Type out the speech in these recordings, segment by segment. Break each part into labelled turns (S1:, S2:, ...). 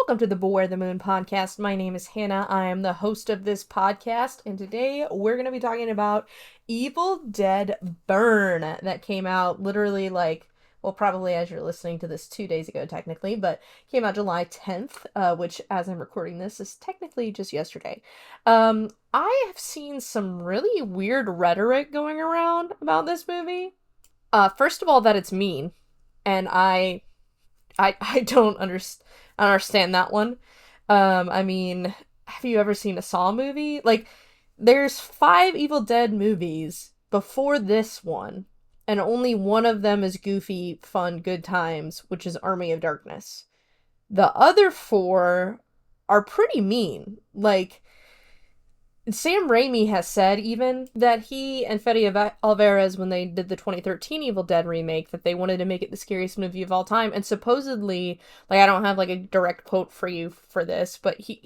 S1: Welcome to the Beware the Moon podcast. My name is Hannah. I am the host of this podcast, and today we're going to be talking about Evil Dead Burn that came out literally probably as you're listening to this 2 days ago, technically, but came out July 10th, which, as I'm recording this, is technically just yesterday. I have seen some really weird rhetoric going around about this movie. First of all, that it's mean, and I don't understand that one. I mean, have you ever seen a Saw movie? There's 5 Evil Dead movies before this one, and only one of them is goofy, fun, good times, which is Army of Darkness. The other 4 are pretty mean. Sam Raimi has said even that he and Fede Alvarez, when they did the 2013 Evil Dead remake, that they wanted to make it the scariest movie of all time. And supposedly, I don't have a direct quote for you for this, but he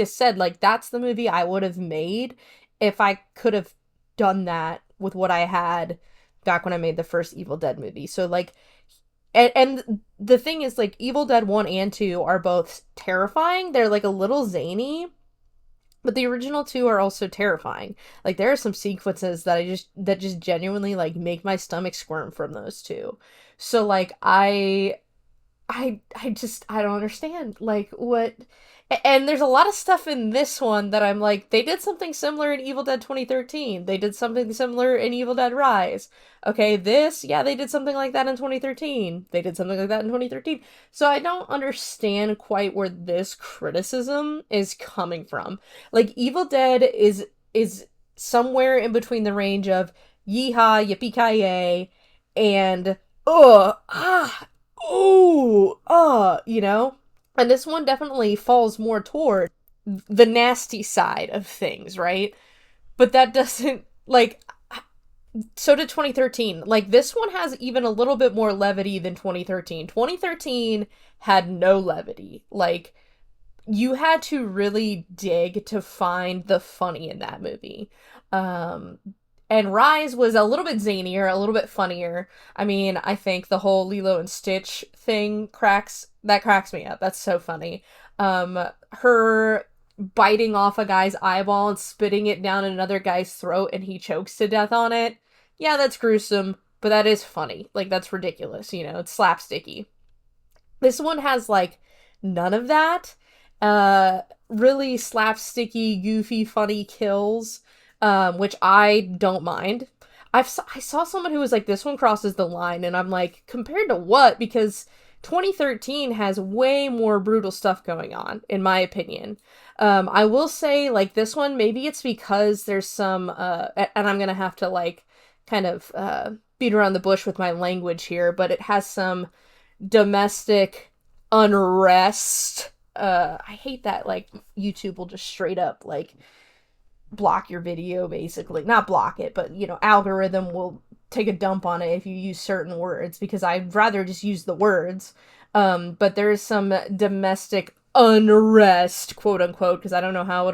S1: has said that's the movie I would have made if I could have done that with what I had back when I made the first Evil Dead movie. So and the thing is, Evil Dead 1 and 2 are both terrifying. They're a little zany. But the original 2 are also terrifying. There are some sequences that just genuinely make my stomach squirm from those two. So I don't understand what. And there's a lot of stuff in this one that I'm they did something similar in Evil Dead 2013. They did something similar in Evil Dead Rise. Okay, they did something like that in 2013. They did something like that in 2013. So I don't understand quite where this criticism is coming from. Evil Dead is somewhere in between the range of yeehaw, yippee-ki-yay, and you know? And this one definitely falls more toward the nasty side of things, right? But that doesn't, so did 2013. This one has even a little bit more levity than 2013. 2013 had no levity. You had to really dig to find the funny in that movie. And Rise was a little bit zanier, a little bit funnier. I mean, I think the whole Lilo and Stitch thing cracks me up. That's so funny. Her biting off a guy's eyeball and spitting it down another guy's throat and he chokes to death on it. Yeah, that's gruesome, but that is funny. That's ridiculous, it's slapsticky. This one has, none of that. Really slapsticky, goofy, funny kills. Which I don't mind. I saw someone who was this one crosses the line, and I'm compared to what? Because 2013 has way more brutal stuff going on, in my opinion. I will say, this one, maybe it's because there's some, and I'm gonna have to, kind of, beat around the bush with my language here, but it has some domestic unrest. I hate that, YouTube will just straight up, block your video, basically. Not block it, but, algorithm will take a dump on it if you use certain words, because I'd rather just use the words. But there's some domestic unrest, quote unquote, because I don't know how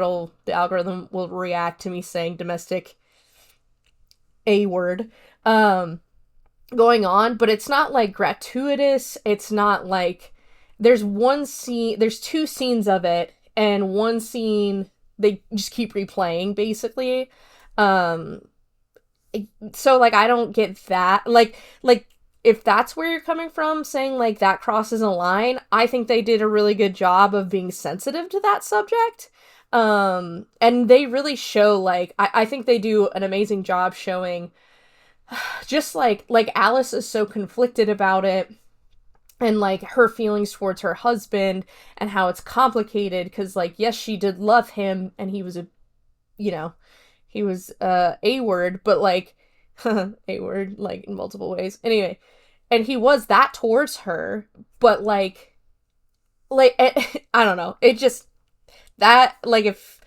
S1: the algorithm will react to me saying domestic A word, going on, but it's not, gratuitous. It's not, there's 2 scenes of it, and one scene they just keep replaying, basically. So, I don't get that. If that's where you're coming from, saying, that crosses a line, I think they did a really good job of being sensitive to that subject. And they really show, I think they do an amazing job showing just, Alice is so conflicted about it. And, her feelings towards her husband and how it's complicated because, yes, she did love him and he was A-word, but, A-word, in multiple ways. Anyway, and he was that towards her, but, I don't know. It just, that, if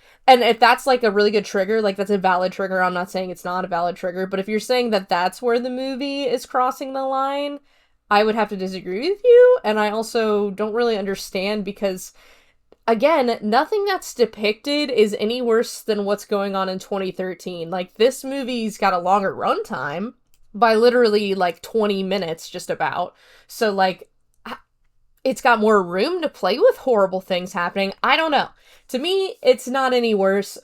S1: that's, a really good trigger, that's a valid trigger. I'm not saying it's not a valid trigger, but if you're saying that that's where the movie is crossing the line, I would have to disagree with you, and I also don't really understand because, again, nothing that's depicted is any worse than what's going on in 2013. This movie's got a longer runtime by literally, 20 minutes, just about. So, it's got more room to play with horrible things happening. I don't know. To me, it's not any worse.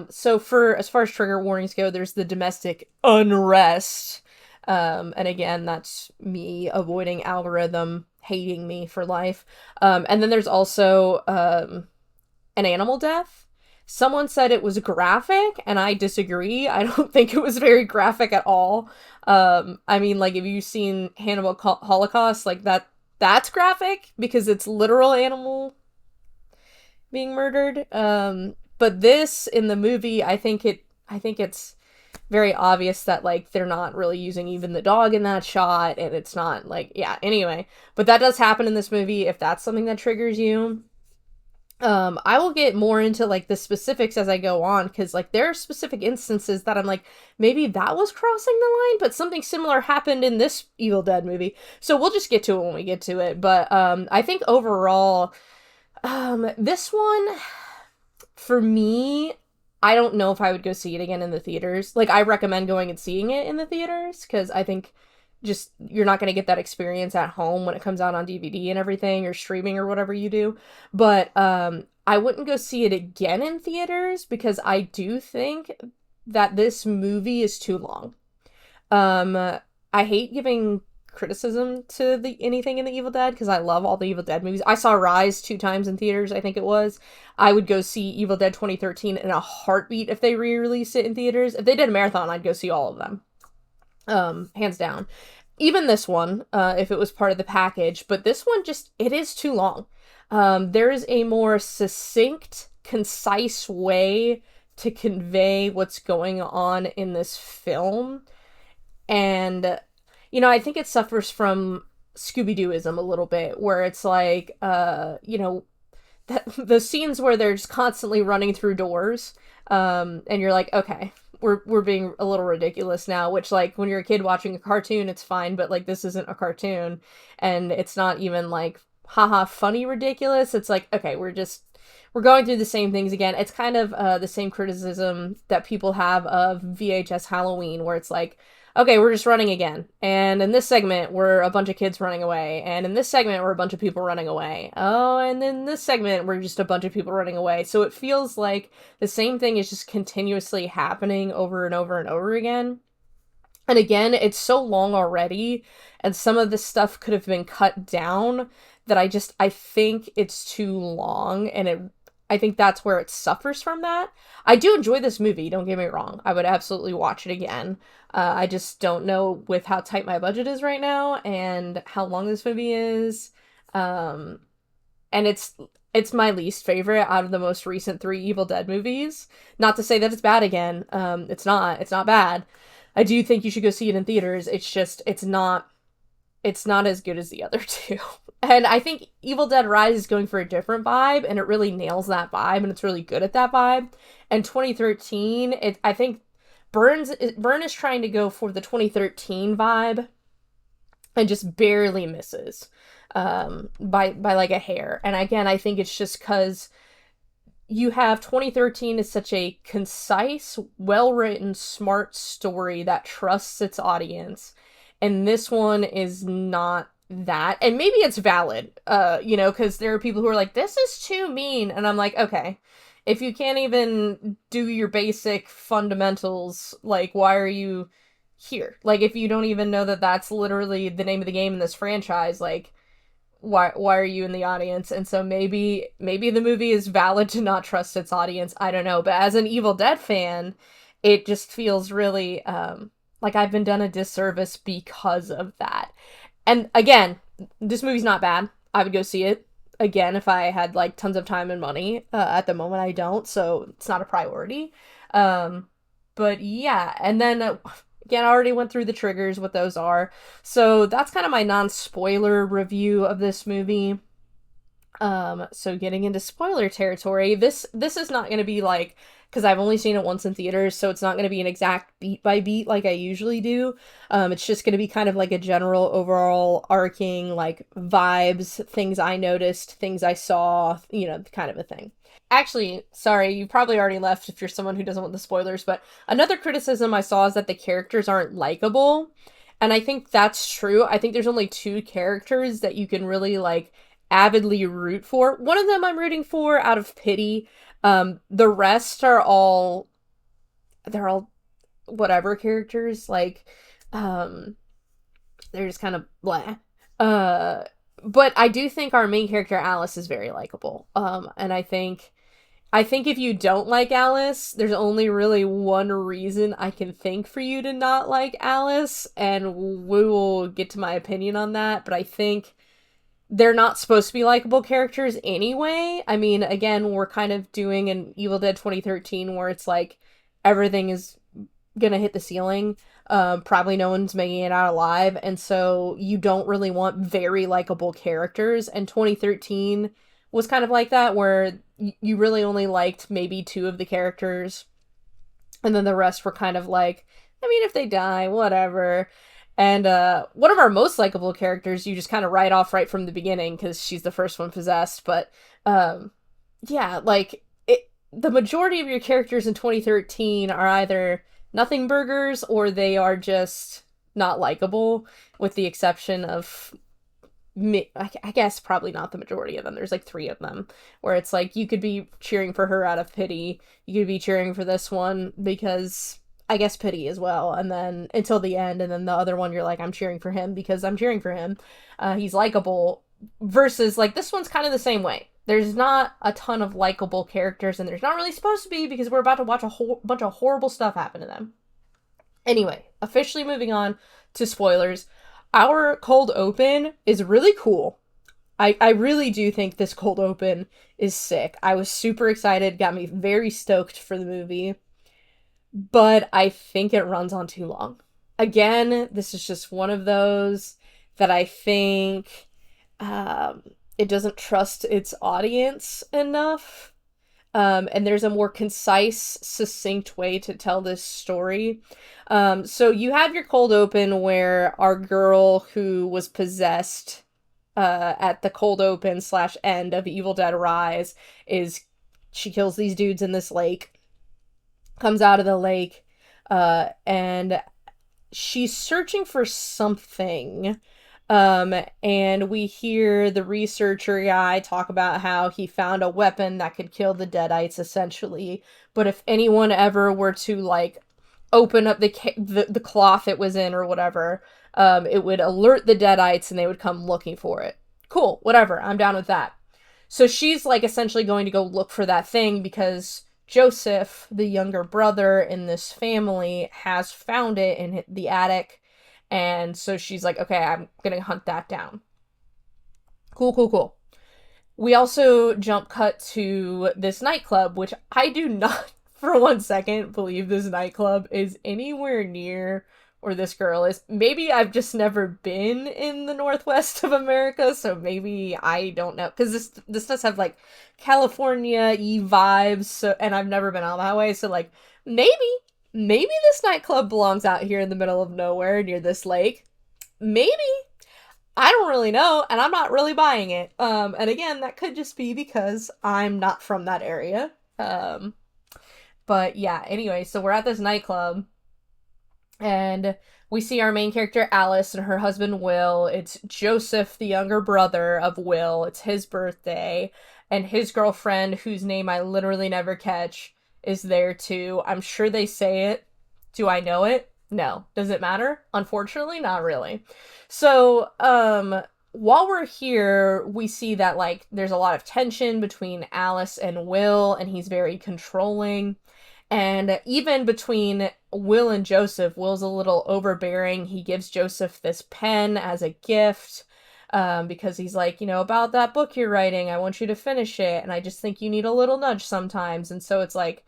S1: So for as far as trigger warnings go, there's the domestic unrest. And again, that's me avoiding algorithm hating me for life. And then there's also an animal death. Someone said it was graphic, and I disagree. I don't think it was very graphic at all. I mean, like, if you've seen Hannibal Holocaust, like, that's graphic because it's literal animal being murdered. But this in the movie, I think it's very obvious that, like, they're not really using even the dog in that shot, and it's not like, yeah, anyway. But that does happen in this movie if that's something that triggers you. I will get more into, like, the specifics as I go on, because, like, there are specific instances that I'm like, maybe that was crossing the line, but something similar happened in this Evil Dead movie. So we'll just get to it when we get to it. But I think overall, this one, for me, I don't know if I would go see it again in the theaters. Like, I recommend going and seeing it in the theaters, because I think just you're not going to get that experience at home when it comes out on DVD and everything, or streaming or whatever you do. But I wouldn't go see it again in theaters, because I do think that this movie is too long. I hate giving criticism to anything in the Evil Dead, because I love all the Evil Dead movies. I saw Rise 2 times in theaters, I think it was. I would go see Evil Dead 2013 in a heartbeat if they re-released it in theaters. If they did a marathon, I'd go see all of them. Hands down. Even this one, if it was part of the package, but this one it is too long. There is a more succinct, concise way to convey what's going on in this film. And, I think it suffers from Scooby-Dooism a little bit, where it's like, the scenes where they're just constantly running through doors, and you're like, okay, we're being a little ridiculous now, which, like, when you're a kid watching a cartoon, it's fine, but, like, this isn't a cartoon, and it's not even, like, haha, funny ridiculous. It's like, okay, we're going through the same things again. It's kind of the same criticism that people have of VHS Halloween, where it's like, okay, we're just running again. And in this segment, we're a bunch of kids running away. And in this segment, we're a bunch of people running away. Oh, and in this segment, we're just a bunch of people running away. So it feels like the same thing is just continuously happening over and over and over again. And again, it's so long already, and some of this stuff could have been cut down, that I think it's too long, and I think that's where it suffers from that. I do enjoy this movie, don't get me wrong. I would absolutely watch it again. I just don't know with how tight my budget is right now, and how long this movie is. And it's my least favorite out of the most recent 3 Evil Dead movies. Not to say that it's bad again. It's not bad. I do think you should go see it in theaters. It's just, it's not as good as the other 2. And I think Evil Dead Rise is going for a different vibe, and it really nails that vibe, and it's really good at that vibe. And 2013, I think Byrne is trying to go for the 2013 vibe, and just barely misses by like a hair. And again, I think it's just because you have 2013 is such a concise, well-written, smart story that trusts its audience, and this one is not that. And maybe it's valid, because there are people who are like, this is too mean, and I'm like, okay, if you can't even do your basic fundamentals, like, why are you here? Like, if you don't even know that that's literally the name of the game in this franchise, like, why are you in the audience? And so maybe the movie is valid to not trust its audience, I don't know. But as an Evil Dead fan, it just feels really like I've been done a disservice because of that. And again, this movie's not bad. I would go see it again if I had, like, tons of time and money. At the moment I don't, so it's not a priority. But yeah, and then again, I already went through the triggers, what those are. So that's kind of my non-spoiler review of this movie. So getting into spoiler territory, this is not going to be like, because I've only seen it once in theaters, so it's not going to be an exact beat by beat like I usually do. It's just going to be kind of like a general overall arcing, like, vibes, things I noticed, things I saw, kind of a thing. Actually, sorry, you probably already left if you're someone who doesn't want the spoilers, but another criticism I saw is that the characters aren't likable. And I think that's true. I think there's only 2 characters that you can really, like, avidly root for. One of them I'm rooting for out of pity. The rest are all, they're all whatever characters. Like, they're just kind of blah. But I do think our main character Alice is very likable. And I think if you don't like Alice, there's only really one reason I can think for you to not like Alice, and we will get to my opinion on that, but I think they're not supposed to be likable characters anyway. I mean, again, we're kind of doing an Evil Dead 2013 where it's like everything is gonna hit the ceiling. Probably no one's making it out alive, and so you don't really want very likable characters, and 2013 was kind of like that, where you really only liked maybe two of the characters, and then the rest were kind of like, I mean, if they die, whatever. And one of our most likable characters you just kind of write off right from the beginning because she's the first one possessed, but yeah, like, the majority of your characters in 2013 are either nothing burgers or they are just not likable, with the exception of I guess probably not the majority of them. There's like 3 of them where it's like you could be cheering for her out of pity. You could be cheering for this one because I guess pity as well. And then until the end, and then the other one you're like, I'm cheering for him because I'm cheering for him. He's likable. Versus like this one's kind of the same way. There's not a ton of likable characters, and there's not really supposed to be because we're about to watch a whole bunch of horrible stuff happen to them. Anyway, officially moving on to spoilers. Our cold open is really cool. I really do think this cold open is sick. I was super excited, got me very stoked for the movie, but I think it runs on too long. Again, this is just one of those that I think it doesn't trust its audience enough. And there's a more concise, succinct way to tell this story. So you have your cold open where our girl who was possessed at the cold open / end of Evil Dead Rise she kills these dudes in this lake, comes out of the lake, and she's searching for something. And we hear the researcher guy talk about how he found a weapon that could kill the Deadites, essentially. But if anyone ever were to, like, open up the cloth it was in or whatever, it would alert the Deadites and they would come looking for it. Cool, whatever, I'm down with that. So she's, like, essentially going to go look for that thing because Joseph, the younger brother in this family, has found it in the attic. And so she's like, okay, I'm gonna hunt that down. Cool. We also jump cut to this nightclub, which I do not for 1 second believe this nightclub is anywhere near where this girl is. Maybe I've just never been in the Northwest of America, so maybe I don't know. Because this does have, like, California-y vibes, so, and I've never been out that way, so, like, maybe this nightclub belongs out here in the middle of nowhere near this lake. Maybe. I don't really know, and I'm not really buying it. And again, that could just be because I'm not from that area. But yeah, anyway, so we're at this nightclub, and we see our main character Alice and her husband Will. It's Joseph, the younger brother of Will. It's his birthday, and his girlfriend, whose name I literally never catch, is there too. I'm sure they say it. Do I know it? No. Does it matter? Unfortunately, not really. So, while we're here, we see that, like, there's a lot of tension between Alice and Will, and he's very controlling. And even between Will and Joseph, Will's a little overbearing. He gives Joseph this pen as a gift, because he's like, about that book you're writing, I want you to finish it, and I just think you need a little nudge sometimes. And so it's like,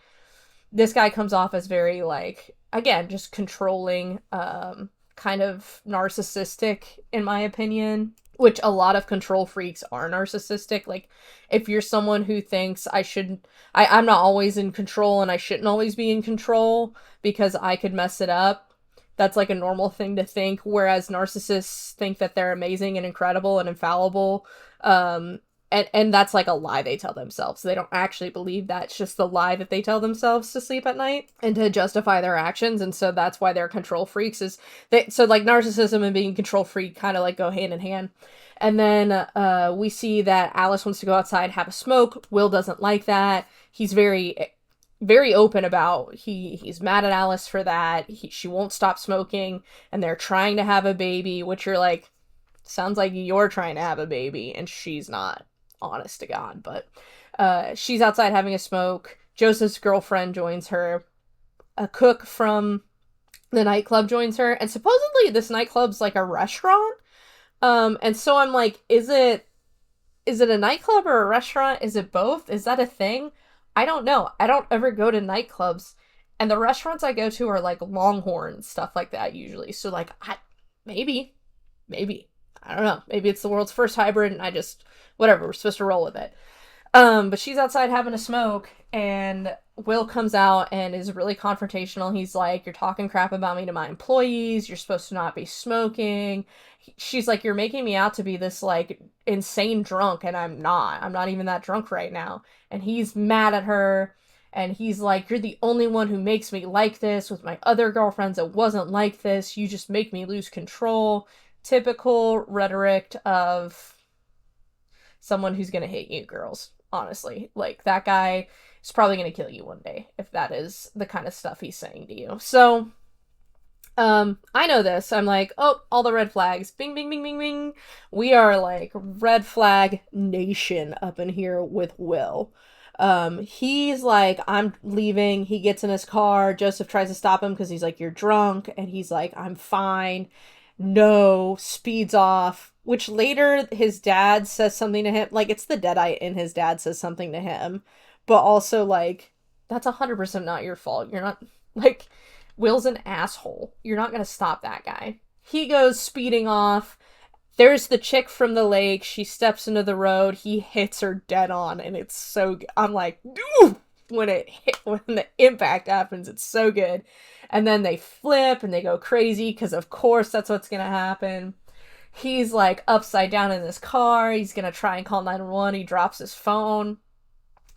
S1: this guy comes off as very, like, again, just controlling, kind of narcissistic, in my opinion, which a lot of control freaks are narcissistic. Like, if you're someone who thinks I'm not always in control and I shouldn't always be in control because I could mess it up, that's like a normal thing to think, whereas narcissists think that they're amazing and incredible and infallible. and that's like a lie they tell themselves. They don't actually believe that. It's just the lie that they tell themselves to sleep at night and to justify their actions. And so that's why they're control freaks. So like narcissism and being control freak kind of like go hand in hand. And then we see that Alice wants to go outside, have a smoke. Will doesn't like that. He's very open about he's mad at Alice for that. She won't stop smoking, and they're trying to have a baby, which you're like, sounds like you're trying to have a baby and she's not, honest to God. But she's outside having a smoke. Joseph's girlfriend joins her. A cook from the nightclub joins her, and supposedly this nightclub's like a restaurant. And so I'm like, is it a nightclub or a restaurant? Is it both? Is that a thing? I don't know. I don't ever go to nightclubs, and the restaurants I go to are like Longhorn, stuff like that usually. So like, maybe, I don't know. Maybe it's the world's first hybrid and I just, whatever, we're supposed to roll with it. But she's outside having a smoke, and Will comes out and is really confrontational. He's like, you're talking crap about me to my employees. You're supposed to not be smoking. She's like, you're making me out to be this like insane drunk, and I'm not. I'm not even that drunk right now. And he's mad at her, and he's like, you're the only one who makes me like this. With my other girlfriends, it wasn't like this. You just make me lose control. Typical rhetoric of someone who's gonna hate you, girls. Honestly, like, that guy is probably gonna kill you one day if that is the kind of stuff he's saying to you. So, I know this. I'm like, oh, all the red flags. Bing, bing, bing, bing, bing. We are like red flag nation up in here with Will. He's like, I'm leaving. He gets in his car. Joseph tries to stop him because he's like, you're drunk. And he's like, I'm fine. No, speeds off. Which later his dad says something to him. Like, it's the Deadite and his dad says something to him. But also, like, that's 100% not your fault. You're not, like, Will's an asshole. You're not gonna stop that guy. He goes speeding off. There's the chick from the lake. She steps into the road. He hits her dead on, and it's so good. I'm like, ooh! When the impact happens, it's so good. And then they flip and they go crazy because of course that's what's gonna happen. He's like upside down in his car. He's gonna try and call 911. He drops his phone.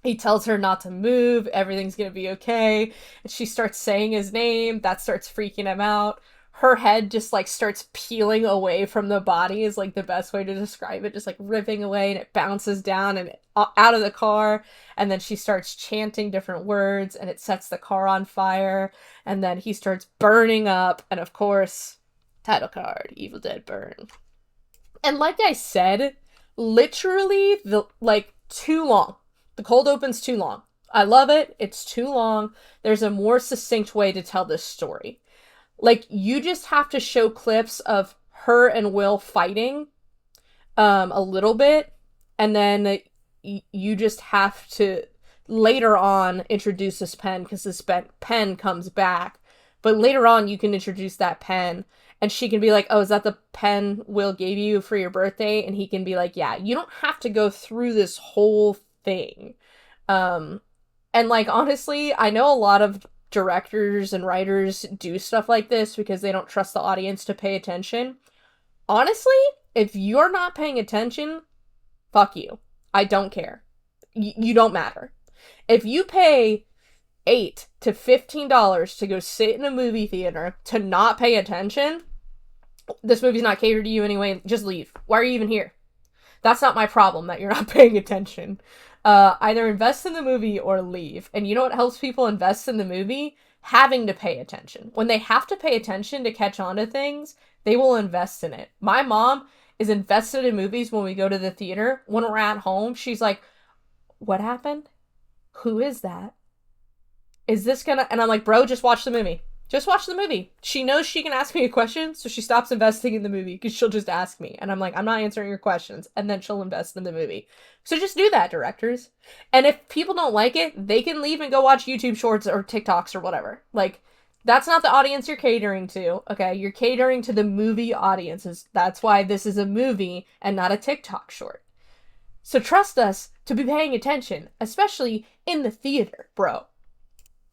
S1: He tells her not to move. Everything's gonna be okay. And she starts saying his name. That starts freaking him out. Her head just like starts peeling away from the body is like the best way to describe it. Just like ripping away, and it bounces down and out of the car. And then she starts chanting different words, and it sets the car on fire. And then he starts burning up. And of course, title card, Evil Dead Burn. And like I said, literally too long. The cold open's too long. I love it. It's too long. There's a more succinct way to tell this story. Like, you just have to show clips of her and Will fighting a little bit, and then you just have to later on introduce this pen, because this pen comes back. But later on, you can introduce that pen, and she can be like, oh, is that the pen Will gave you for your birthday? And he can be like, yeah. You don't have to go through this whole thing. And like, honestly, I know a lot of directors and writers do stuff like this because they don't trust the audience to pay attention. Honestly, if you're not paying attention, fuck you. I don't care. You don't matter. If you pay $8 to $15 to go sit in a movie theater to not pay attention, this movie's not catered to you anyway. Just leave. Why are you even here? That's not my problem that you're not paying attention. Either invest in the movie or leave. And you know what helps people invest in the movie? Having to pay attention. When they have to pay attention to catch on to things, they will invest in it. My mom is invested in movies when we go to the theater. When we're at home, she's like, what happened? Who is that? Is this gonna... And I'm like, bro, just watch the movie. Just watch the movie. She knows she can ask me a question, so she stops investing in the movie because she'll just ask me. And I'm like, I'm not answering your questions. And then she'll invest in the movie. So just do that, directors. And if people don't like it, they can leave and go watch YouTube shorts or TikToks or whatever. Like, that's not the audience you're catering to, okay? You're catering to the movie audiences. That's why this is a movie and not a TikTok short. So trust us to be paying attention, especially in the theater, bro.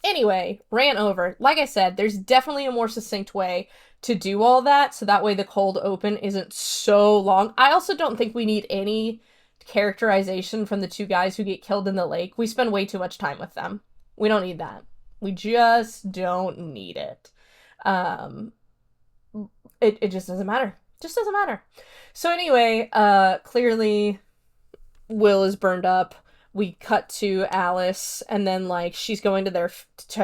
S1: Anyway, ran over. Like I said, there's definitely a more succinct way to do all that, so that way the cold open isn't so long. I also don't think we need any characterization from the two guys who get killed in the lake. We spend way too much time with them. We don't need that. We just don't need it. It just doesn't matter. Just doesn't matter. So anyway, clearly Will is burned up. We cut to Alice, and then like she's going to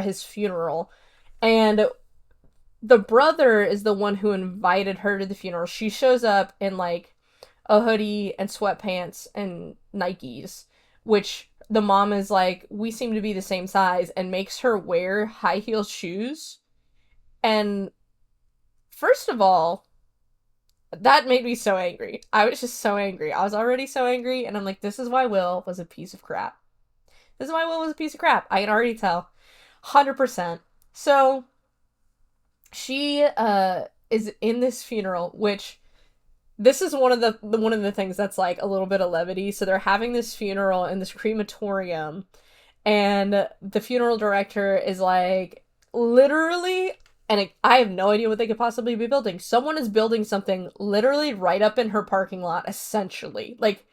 S1: his funeral, and the brother is the one who invited her to the funeral. She shows up in like a hoodie and sweatpants and Nikes, which the mom is like, we seem to be the same size, and makes her wear high heel shoes. And first of all, that made me so angry. I was just so angry. I was already so angry, and I'm like, this is why Will was a piece of crap. This is why Will was a piece of crap. I can already tell. 100%. So, she is in this funeral, which this is one of the things that's like a little bit of levity. So they're having this funeral in this crematorium, and the funeral director is like, literally, and I have no idea what they could possibly be building. Someone is building something literally right up in her parking lot, essentially. Like,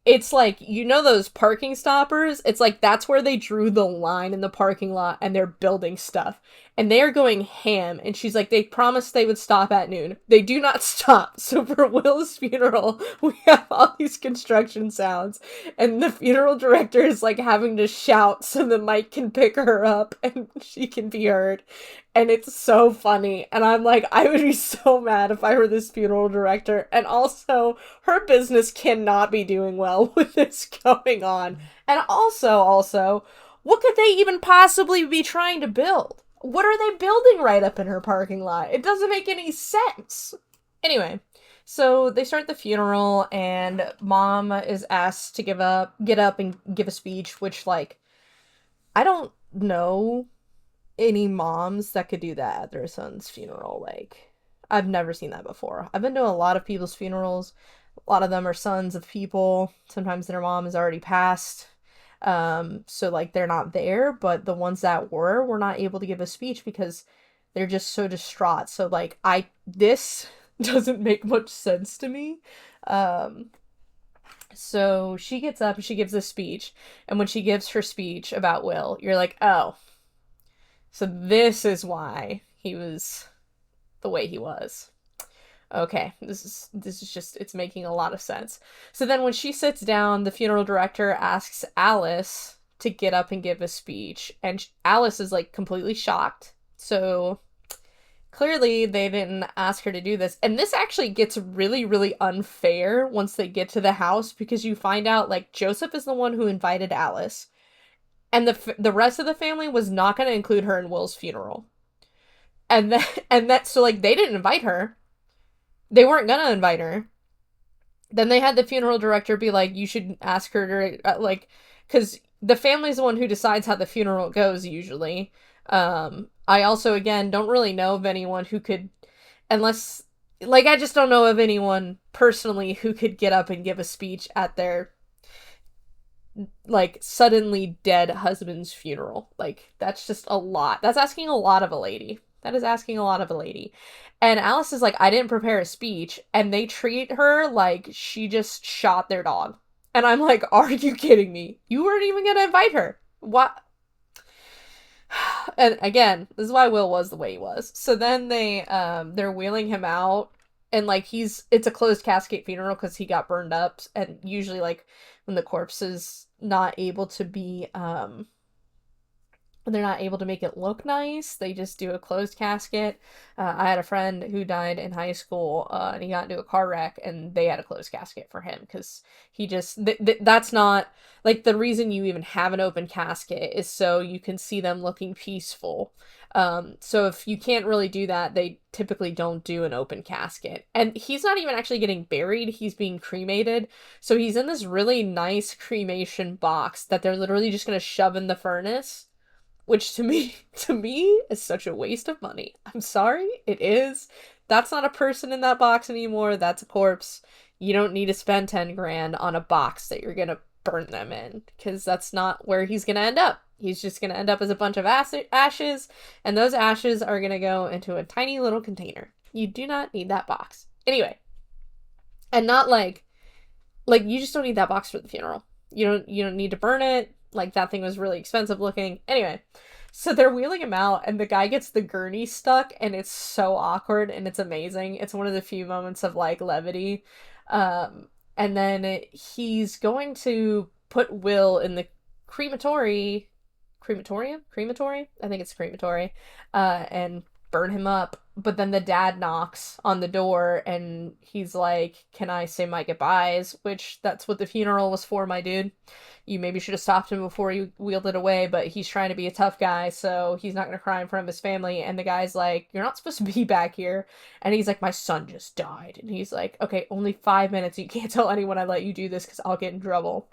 S1: it's like, you know those parking stoppers? It's like that's where they drew the line in the parking lot, and they're building stuff. And they are going ham. And she's like, they promised they would stop at noon. They do not stop. So for Will's funeral, we have all these construction sounds. And the funeral director is like having to shout so the mic can pick her up and she can be heard. And it's so funny. And I'm like, I would be so mad if I were this funeral director. And also, her business cannot be doing well with this going on. And also, what could they even possibly be trying to build? What are they building right up in her parking lot? It doesn't make any sense. Anyway, so they start the funeral, and mom is asked to get up and give a speech, which, like, I don't know any moms that could do that at their son's funeral. Like, I've never seen that before. I've been to a lot of people's funerals. A lot of them are sons of people. Sometimes their mom is already passed. So like they're not there, but the ones that were not able to give a speech because they're just so distraught. So like this doesn't make much sense to me. So she gets up and she gives a speech, and when she gives her speech about Will, you're like, oh, so this is why he was the way he was. Okay, this is just, it's making a lot of sense. So then when she sits down, the funeral director asks Alice to get up and give a speech, and Alice is like completely shocked. So clearly they didn't ask her to do this. And this actually gets really, really unfair once they get to the house, because you find out like Joseph is the one who invited Alice, and the rest of the family was not going to include her in Will's funeral. And that so like they didn't invite her. They weren't gonna invite her. Then they had the funeral director be like, you should ask her to, like, because the family's the one who decides how the funeral goes, usually. I also, again, don't really know of anyone who could, unless, like, I just don't know of anyone personally who could get up and give a speech at their, like, suddenly dead husband's funeral. Like, that's just a lot. That's asking a lot of a lady. That is asking a lot of a lady. And Alice is like, I didn't prepare a speech. And they treat her like she just shot their dog. And I'm like, are you kidding me? You weren't even going to invite her. What? And again, this is why Will was the way he was. So then they're wheeling him out. And like it's a closed casket funeral because he got burned up. And usually like when the corpse is not able to be, they're not able to make it look nice, they just do a closed casket. I had a friend who died in high school, and he got into a car wreck, and they had a closed casket for him because he just that's not like the reason you even have an open casket is so you can see them looking peaceful. So if you can't really do that, they typically don't do an open casket. And he's not even actually getting buried, he's being cremated. So he's in this really nice cremation box that they're literally just gonna shove in the furnace. Which to me is such a waste of money. I'm sorry, it is. That's not a person in that box anymore. That's a corpse. You don't need to spend 10 grand on a box that you're gonna burn them in, because that's not where he's gonna end up. He's just gonna end up as a bunch of ashes, and those ashes are gonna go into a tiny little container. You do not need that box. Anyway, and not like Like, you just don't need that box for the funeral. You don't need to burn it. Like, that thing was really expensive looking. Anyway, so they're wheeling him out, and the guy gets the gurney stuck, and it's so awkward, and it's amazing. It's one of the few moments of, like, levity. And then he's going to put Will in the crematory? I think it's crematory, and burn him up. But then the dad knocks on the door and he's like, "Can I say my goodbyes?" Which, that's what the funeral was for, my dude. You maybe should have stopped him before you wheeled it away, but he's trying to be a tough guy, so he's not gonna cry in front of his family. And the guy's like, "You're not supposed to be back here." And he's like, "My son just died." And he's like, "Okay, only 5 minutes. You can't tell anyone I let you do this because I'll get in trouble."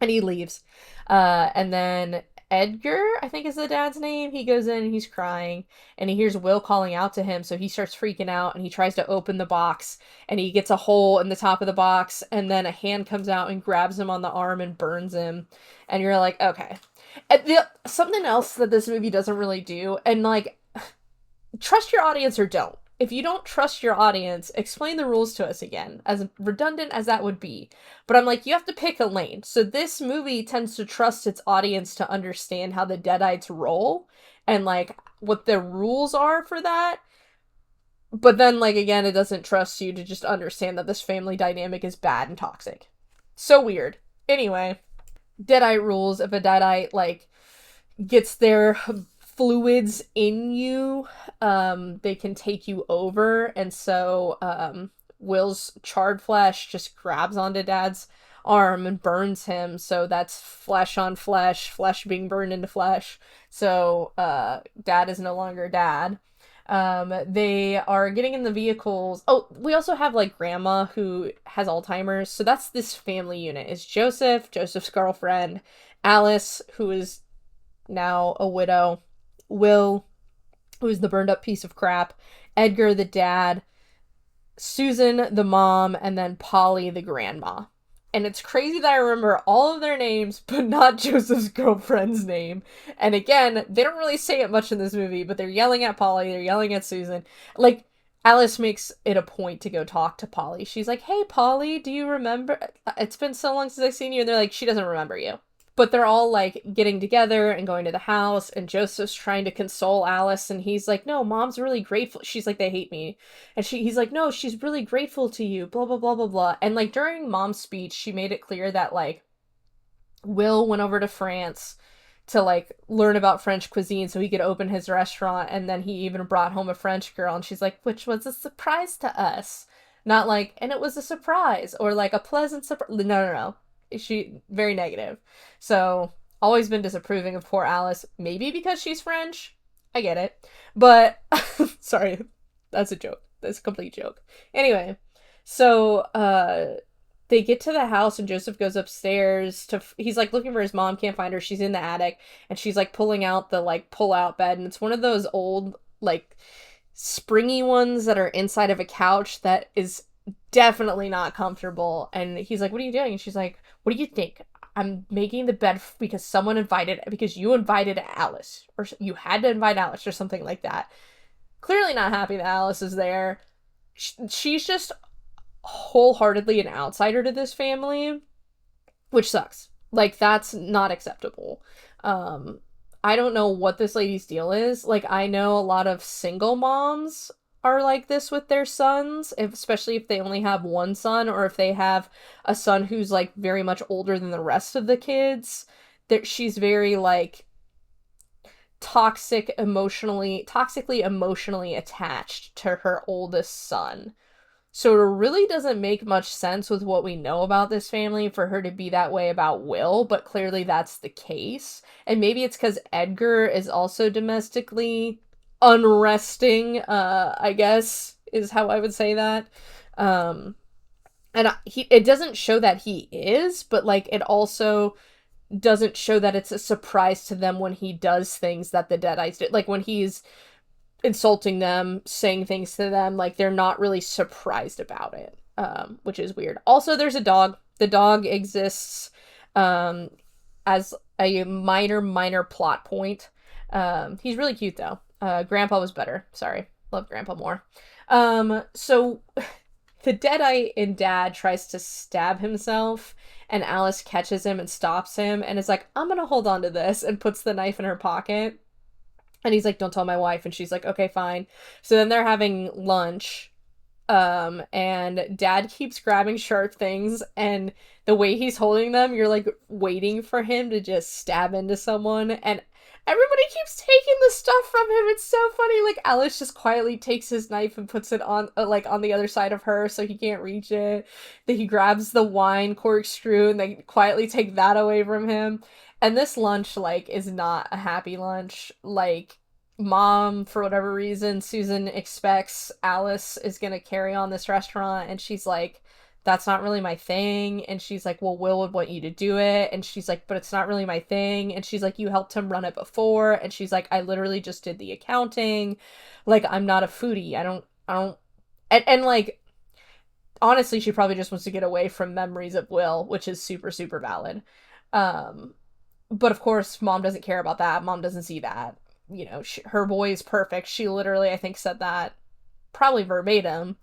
S1: And he leaves. And then Edgar, I think is the dad's name, he goes in and he's crying, and he hears Will calling out to him, so he starts freaking out, and he tries to open the box, and he gets a hole in the top of the box, and then a hand comes out and grabs him on the arm and burns him. And you're like, okay. And something else that this movie doesn't really do, and like, trust your audience or don't. If you don't trust your audience, explain the rules to us again, as redundant as that would be. But I'm like, you have to pick a lane. So this movie tends to trust its audience to understand how the Deadites roll and, like, what the rules are for that. But then, like, again, it doesn't trust you to just understand that this family dynamic is bad and toxic. So weird. Anyway, Deadite rules. If a Deadite, like, gets their fluids in you, they can take you over. And so Will's charred flesh just grabs onto Dad's arm and burns him. So that's flesh on flesh, flesh being burned into flesh. So Dad is no longer Dad. They are getting in the vehicles. Oh, we also have, like, Grandma who has Alzheimer's. So that's this family unit. Is Joseph's girlfriend, Alice, who is now a widow, Will, who's the burned up piece of crap, Edgar, the dad, Susan, the mom, and then Polly, the grandma. And it's crazy that I remember all of their names, but not Joseph's girlfriend's name. And again, they don't really say it much in this movie, but they're yelling at Polly, they're yelling at Susan. Like, Alice makes it a point to go talk to Polly. She's like, "Hey, Polly, do you remember? It's been so long since I've seen you." And they're like, "She doesn't remember you." But they're all, like, getting together and going to the house, and Joseph's trying to console Alice, and he's like, "No, Mom's really grateful." She's like, "They hate me." And he's like, "No, she's really grateful to you, blah, blah, blah, blah, blah." And, like, during Mom's speech, she made it clear that, like, Will went over to France to, like, learn about French cuisine so he could open his restaurant, and then he even brought home a French girl, and she's like, "Which was a surprise to us." Not like, "And it was a surprise," or, like, "a pleasant surprise." No, no, no. She very negative. So always been disapproving of poor Alice. Maybe because she's French. I get it. But sorry, that's a joke. That's a complete joke. Anyway, so they get to the house and Joseph goes upstairs he's like looking for his mom, can't find her. She's in the attic and she's like pulling out the like pull out bed, and it's one of those old like springy ones that are inside of a couch that is definitely not comfortable. And he's like, "What are you doing?" And she's like, "What do you think? I'm making the bed because you invited Alice, or you had to invite Alice," or something like that. Clearly not happy that Alice is there. She's just wholeheartedly an outsider to this family, which sucks. Like, that's not acceptable. I don't know what this lady's deal is. Like, I know a lot of single moms are like this with their sons, especially if they only have one son, or if they have a son who's like very much older than the rest of the kids. That she's very like toxically emotionally attached to her oldest son. So it really doesn't make much sense with what we know about this family for her to be that way about Will, but clearly that's the case. And maybe it's because Edgar is also domestically unresting, I guess, is how I would say that. And it doesn't show that he is, but like it also doesn't show that it's a surprise to them when he does things that the Deadites did. Like when he's insulting them, saying things to them, like they're not really surprised about it, which is weird. Also, there's a dog. The dog exists as a minor plot point. He's really cute though. Grandpa was better. Sorry. Love Grandpa more. So the Deadite in Dad tries to stab himself, and Alice catches him and stops him and is like, I'm gonna hold on to this, and puts the knife in her pocket. And he's like, don't tell my wife. And she's like, okay, fine. So then they're having lunch. And Dad keeps grabbing sharp things, and the way he's holding them, you're like waiting for him to just stab into someone, and everybody keeps taking the stuff from him. It's so funny. Like, Alice just quietly takes his knife and puts it on, like, on the other side of her so he can't reach it. Then he grabs the wine corkscrew and they quietly take that away from him. And this lunch, like, is not a happy lunch. Like, Mom, for whatever reason, Susan expects Alice is gonna carry on this restaurant, and she's like, that's not really my thing. And she's like, well, Will would want you to do it. And she's like, but it's not really my thing. And she's like, you helped him run it before. And she's like, I literally just did the accounting. Like, I'm not a foodie. And like, honestly, she probably just wants to get away from memories of Will, which is super, super valid. But of course, Mom doesn't care about that. Mom doesn't see that. You know, her boy is perfect. She literally, I think, said that probably verbatim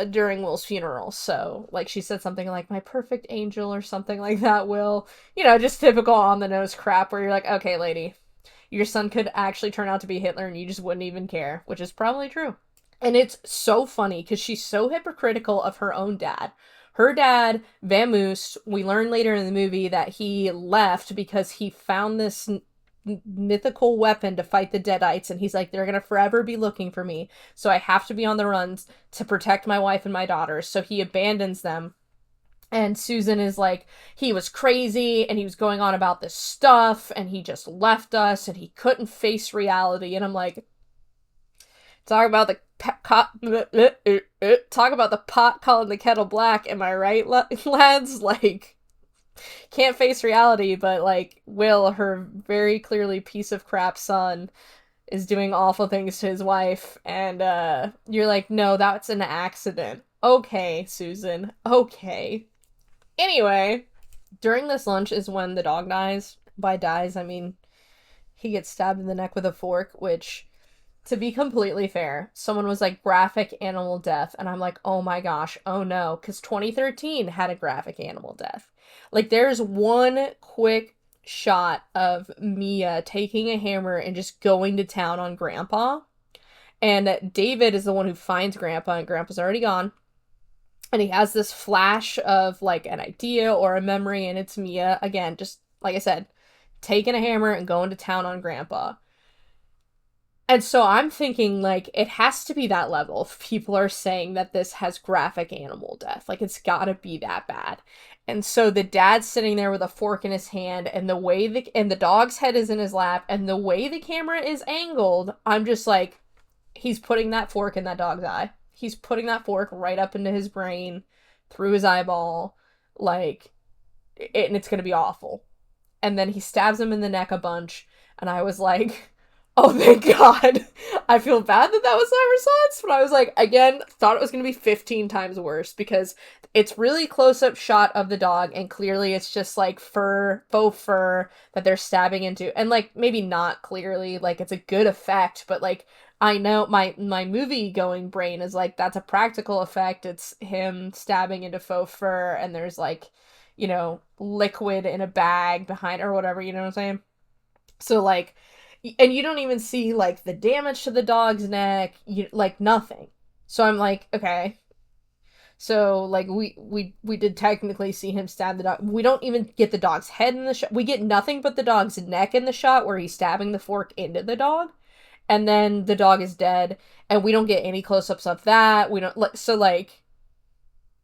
S1: during Will's funeral. So, like, she said something like, my perfect angel or something like that, Will. You know, just typical on-the-nose crap where you're like, okay, lady, your son could actually turn out to be Hitler and you just wouldn't even care, which is probably true. And it's so funny because she's so hypocritical of her own dad. Her dad, Vamoose, we learn later in the movie that he left because he found this mythical weapon to fight the Deadites, and he's like, they're gonna forever be looking for me, so I have to be on the run to protect my wife and my daughters. So he abandons them, and Susan is like, he was crazy and he was going on about this stuff and he just left us and he couldn't face reality. And I'm like, talk about the pot calling the kettle black, am I right, lads? Like, can't face reality, but like, Will, her very clearly piece of crap son, is doing awful things to his wife, and you're like, no, that's an accident. Okay, Susan. Okay. Anyway, during this lunch is when the dog dies. By dies, I mean he gets stabbed in the neck with a fork, which, to be completely fair, someone was like, graphic animal death, and I'm like, oh my gosh, oh no, because 2013 had a graphic animal death. Like, there's one quick shot of Mia taking a hammer and just going to town on Grandpa, and David is the one who finds Grandpa, and Grandpa's already gone, and he has this flash of, like, an idea or a memory, and it's Mia, again, just, like I said, taking a hammer and going to town on Grandpa. And so I'm thinking, like, it has to be that level if people are saying that this has graphic animal death. Like, it's gotta be that bad. And so the dad's sitting there with a fork in his hand, and the dog's head is in his lap, and the way the camera is angled, I'm just like, he's putting that fork in that dog's eye. He's putting that fork right up into his brain, through his eyeball, like, and it's gonna be awful. And then he stabs him in the neck a bunch, and I was like, oh, thank God. I feel bad that was my response, but I was like, again, thought it was going to be 15 times worse, because it's really close-up shot of the dog, and clearly it's just, like, faux fur that they're stabbing into. And, like, maybe not clearly, like, it's a good effect, but, like, I know my movie-going brain is like, that's a practical effect. It's him stabbing into faux fur, and there's, like, you know, liquid in a bag behind, or whatever, you know what I'm saying? So, like, and you don't even see, like, the damage to the dog's neck, like, nothing. So I'm like, okay. So, like, we did technically see him stab the dog. We don't even get the dog's head in the shot. We get nothing but the dog's neck in the shot where he's stabbing the fork into the dog. And then the dog is dead, and we don't get any close-ups of that. We don't, like, so, like,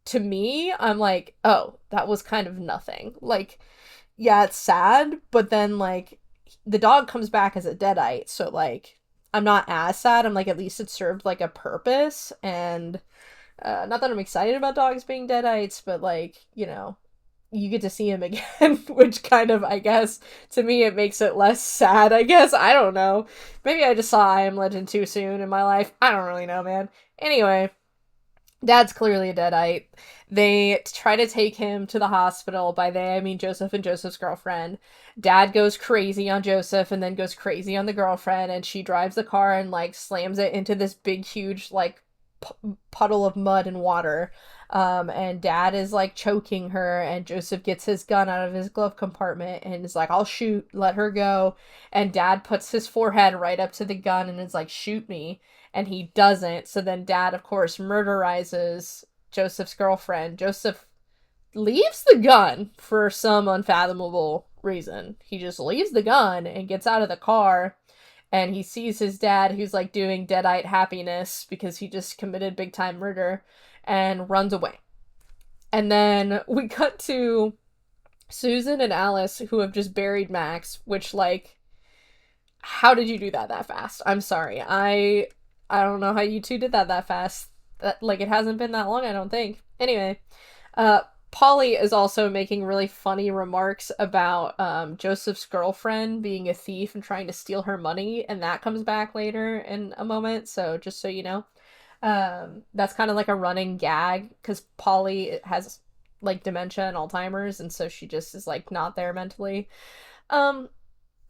S1: to me, I'm like, oh, that was kind of nothing. Like, yeah, it's sad, but then, like, the dog comes back as a deadite, so, like, I'm not as sad. I'm like, at least it served, like, a purpose, and not that I'm excited about dogs being deadites, but, like, you know, you get to see him again, which kind of, I guess, to me, it makes it less sad, I guess. I don't know. Maybe I just saw I Am Legend too soon in my life. I don't really know, man. Anyway, Dad's clearly a deadite. They try to take him to the hospital. By they, I mean Joseph and Joseph's girlfriend. Dad goes crazy on Joseph and then goes crazy on the girlfriend, and she drives the car and, like, slams it into this big, huge, like, puddle of mud and water. And dad is like choking her, and Joseph gets his gun out of his glove compartment and is like, I'll shoot, let her go. And dad puts his forehead right up to the gun and is like, shoot me. And he doesn't. So then dad, of course, murderizes Joseph's girlfriend. Joseph leaves the gun for some unfathomable reason. He just leaves the gun and gets out of the car, and he sees his dad, who's like doing deadite happiness because he just committed big time murder, and runs away. And then we cut to Susan and Alice, who have just buried Max, which, like, how did you do that fast? I'm sorry. I don't know how you two did that fast. That, like, it hasn't been that long, I don't think. Anyway, Polly is also making really funny remarks about Joseph's girlfriend being a thief and trying to steal her money, and that comes back later in a moment, so just so you know. That's kind of like a running gag, because Polly has, like, dementia and Alzheimer's, and so she just is, like, not there mentally.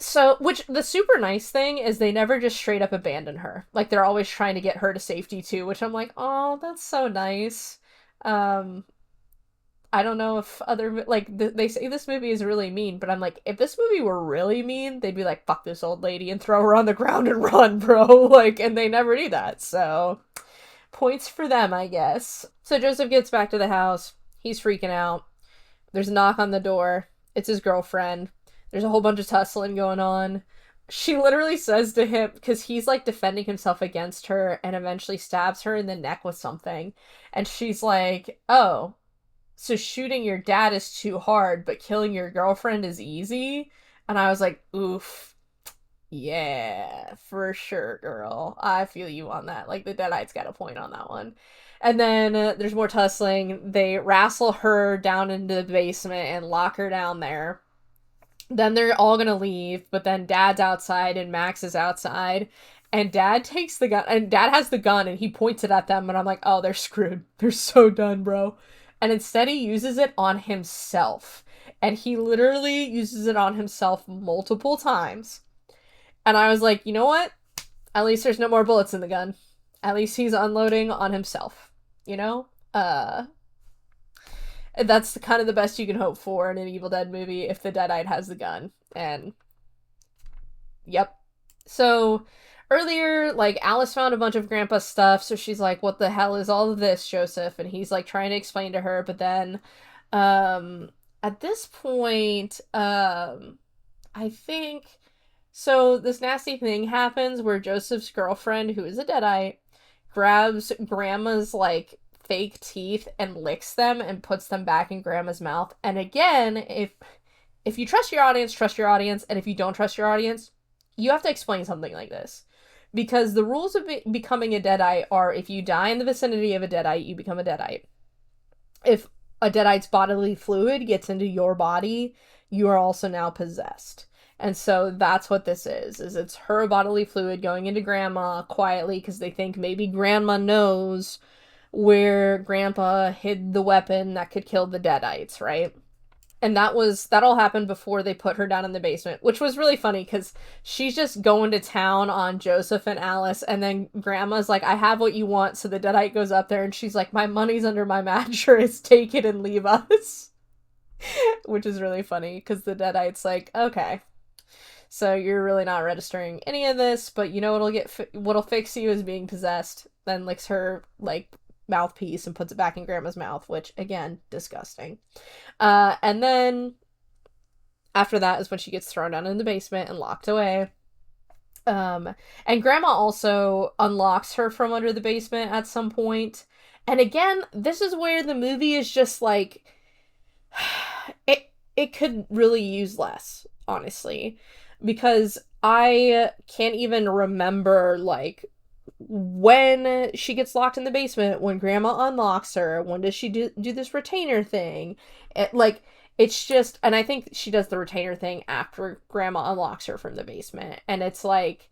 S1: So, which, the super nice thing is they never just straight up abandon her. Like, they're always trying to get her to safety, too, which I'm like, oh, that's so nice. I don't know if other, like, they say this movie is really mean, but I'm like, if this movie were really mean, they'd be like, fuck this old lady and throw her on the ground and run, bro. Like, and they never do that, so points for them, I guess. So Joseph gets back to the house. He's freaking out. There's a knock on the door. It's his girlfriend. There's a whole bunch of tussling going on. She literally says to him, because he's, like, defending himself against her, and eventually stabs her in the neck with something. And she's like, oh, so shooting your dad is too hard, but killing your girlfriend is easy? And I was like, oof. Yeah, for sure, girl. I feel you on that. Like, the Deadites got a point on that one. And then there's more tussling. They wrestle her down into the basement and lock her down there. Then they're all gonna leave, but then Dad's outside and Max is outside. And Dad takes the gun, and Dad has the gun, and he points it at them, and I'm like, oh, they're screwed. They're so done, bro. And instead he uses it on himself. And he literally uses it on himself multiple times. And I was like, you know what? At least there's no more bullets in the gun. At least he's unloading on himself. You know? That's kind of the best you can hope for in an Evil Dead movie if the Deadite has the gun. And, yep. So, earlier, like, Alice found a bunch of Grandpa's stuff, so she's like, what the hell is all of this, Joseph? And he's, like, trying to explain to her, but then, at this point, I think, so this nasty thing happens where Joseph's girlfriend, who is a Deadite, grabs Grandma's, like, fake teeth and licks them and puts them back in Grandma's mouth. And again, if you trust your audience, trust your audience, and if you don't trust your audience, you have to explain something like this. Because the rules of becoming a Deadite are, if you die in the vicinity of a Deadite, you become a Deadite. If a Deadite's bodily fluid gets into your body, you are also now possessed. And so that's what this is it's her bodily fluid going into Grandma quietly, because they think maybe Grandma knows where Grandpa hid the weapon that could kill the Deadites, right? And that all happened before they put her down in the basement, which was really funny because she's just going to town on Joseph and Alice, and then Grandma's like, I have what you want, so the Deadite goes up there, and she's like, my money's under my mattress, take it and leave us. Which is really funny, because the Deadite's like, okay, so you're really not registering any of this, but you know what'll fix you is being possessed. Then licks her, like, mouthpiece and puts it back in Grandma's mouth, which, again, disgusting. And then after that is when she gets thrown down in the basement and locked away. And Grandma also unlocks her from under the basement at some point. And again, this is where the movie is just like, it could really use less, honestly, because I can't even remember, like, when she gets locked in the basement, when Grandma unlocks her, when does she do this retainer thing? It's just, and I think she does the retainer thing after Grandma unlocks her from the basement, and it's like,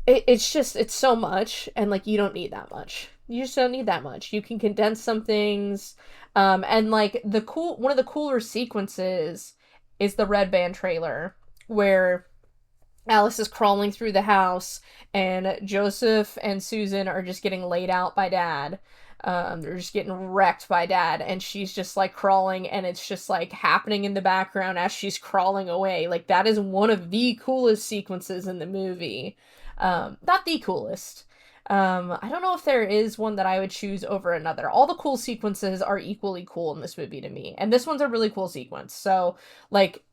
S1: it's so much, and, like, you don't need that much. You just don't need that much. You can condense some things, and, like, one of the cooler sequences is the Red Band trailer, where Alice is crawling through the house, and Joseph and Susan are just getting laid out by Dad. They're just getting wrecked by Dad, and she's just like crawling, and it's just like happening in the background as she's crawling away. Like, that is one of the coolest sequences in the movie. Not the coolest. I don't know if there is one that I would choose over another. All the cool sequences are equally cool in this movie to me, and this one's a really cool sequence. So, like,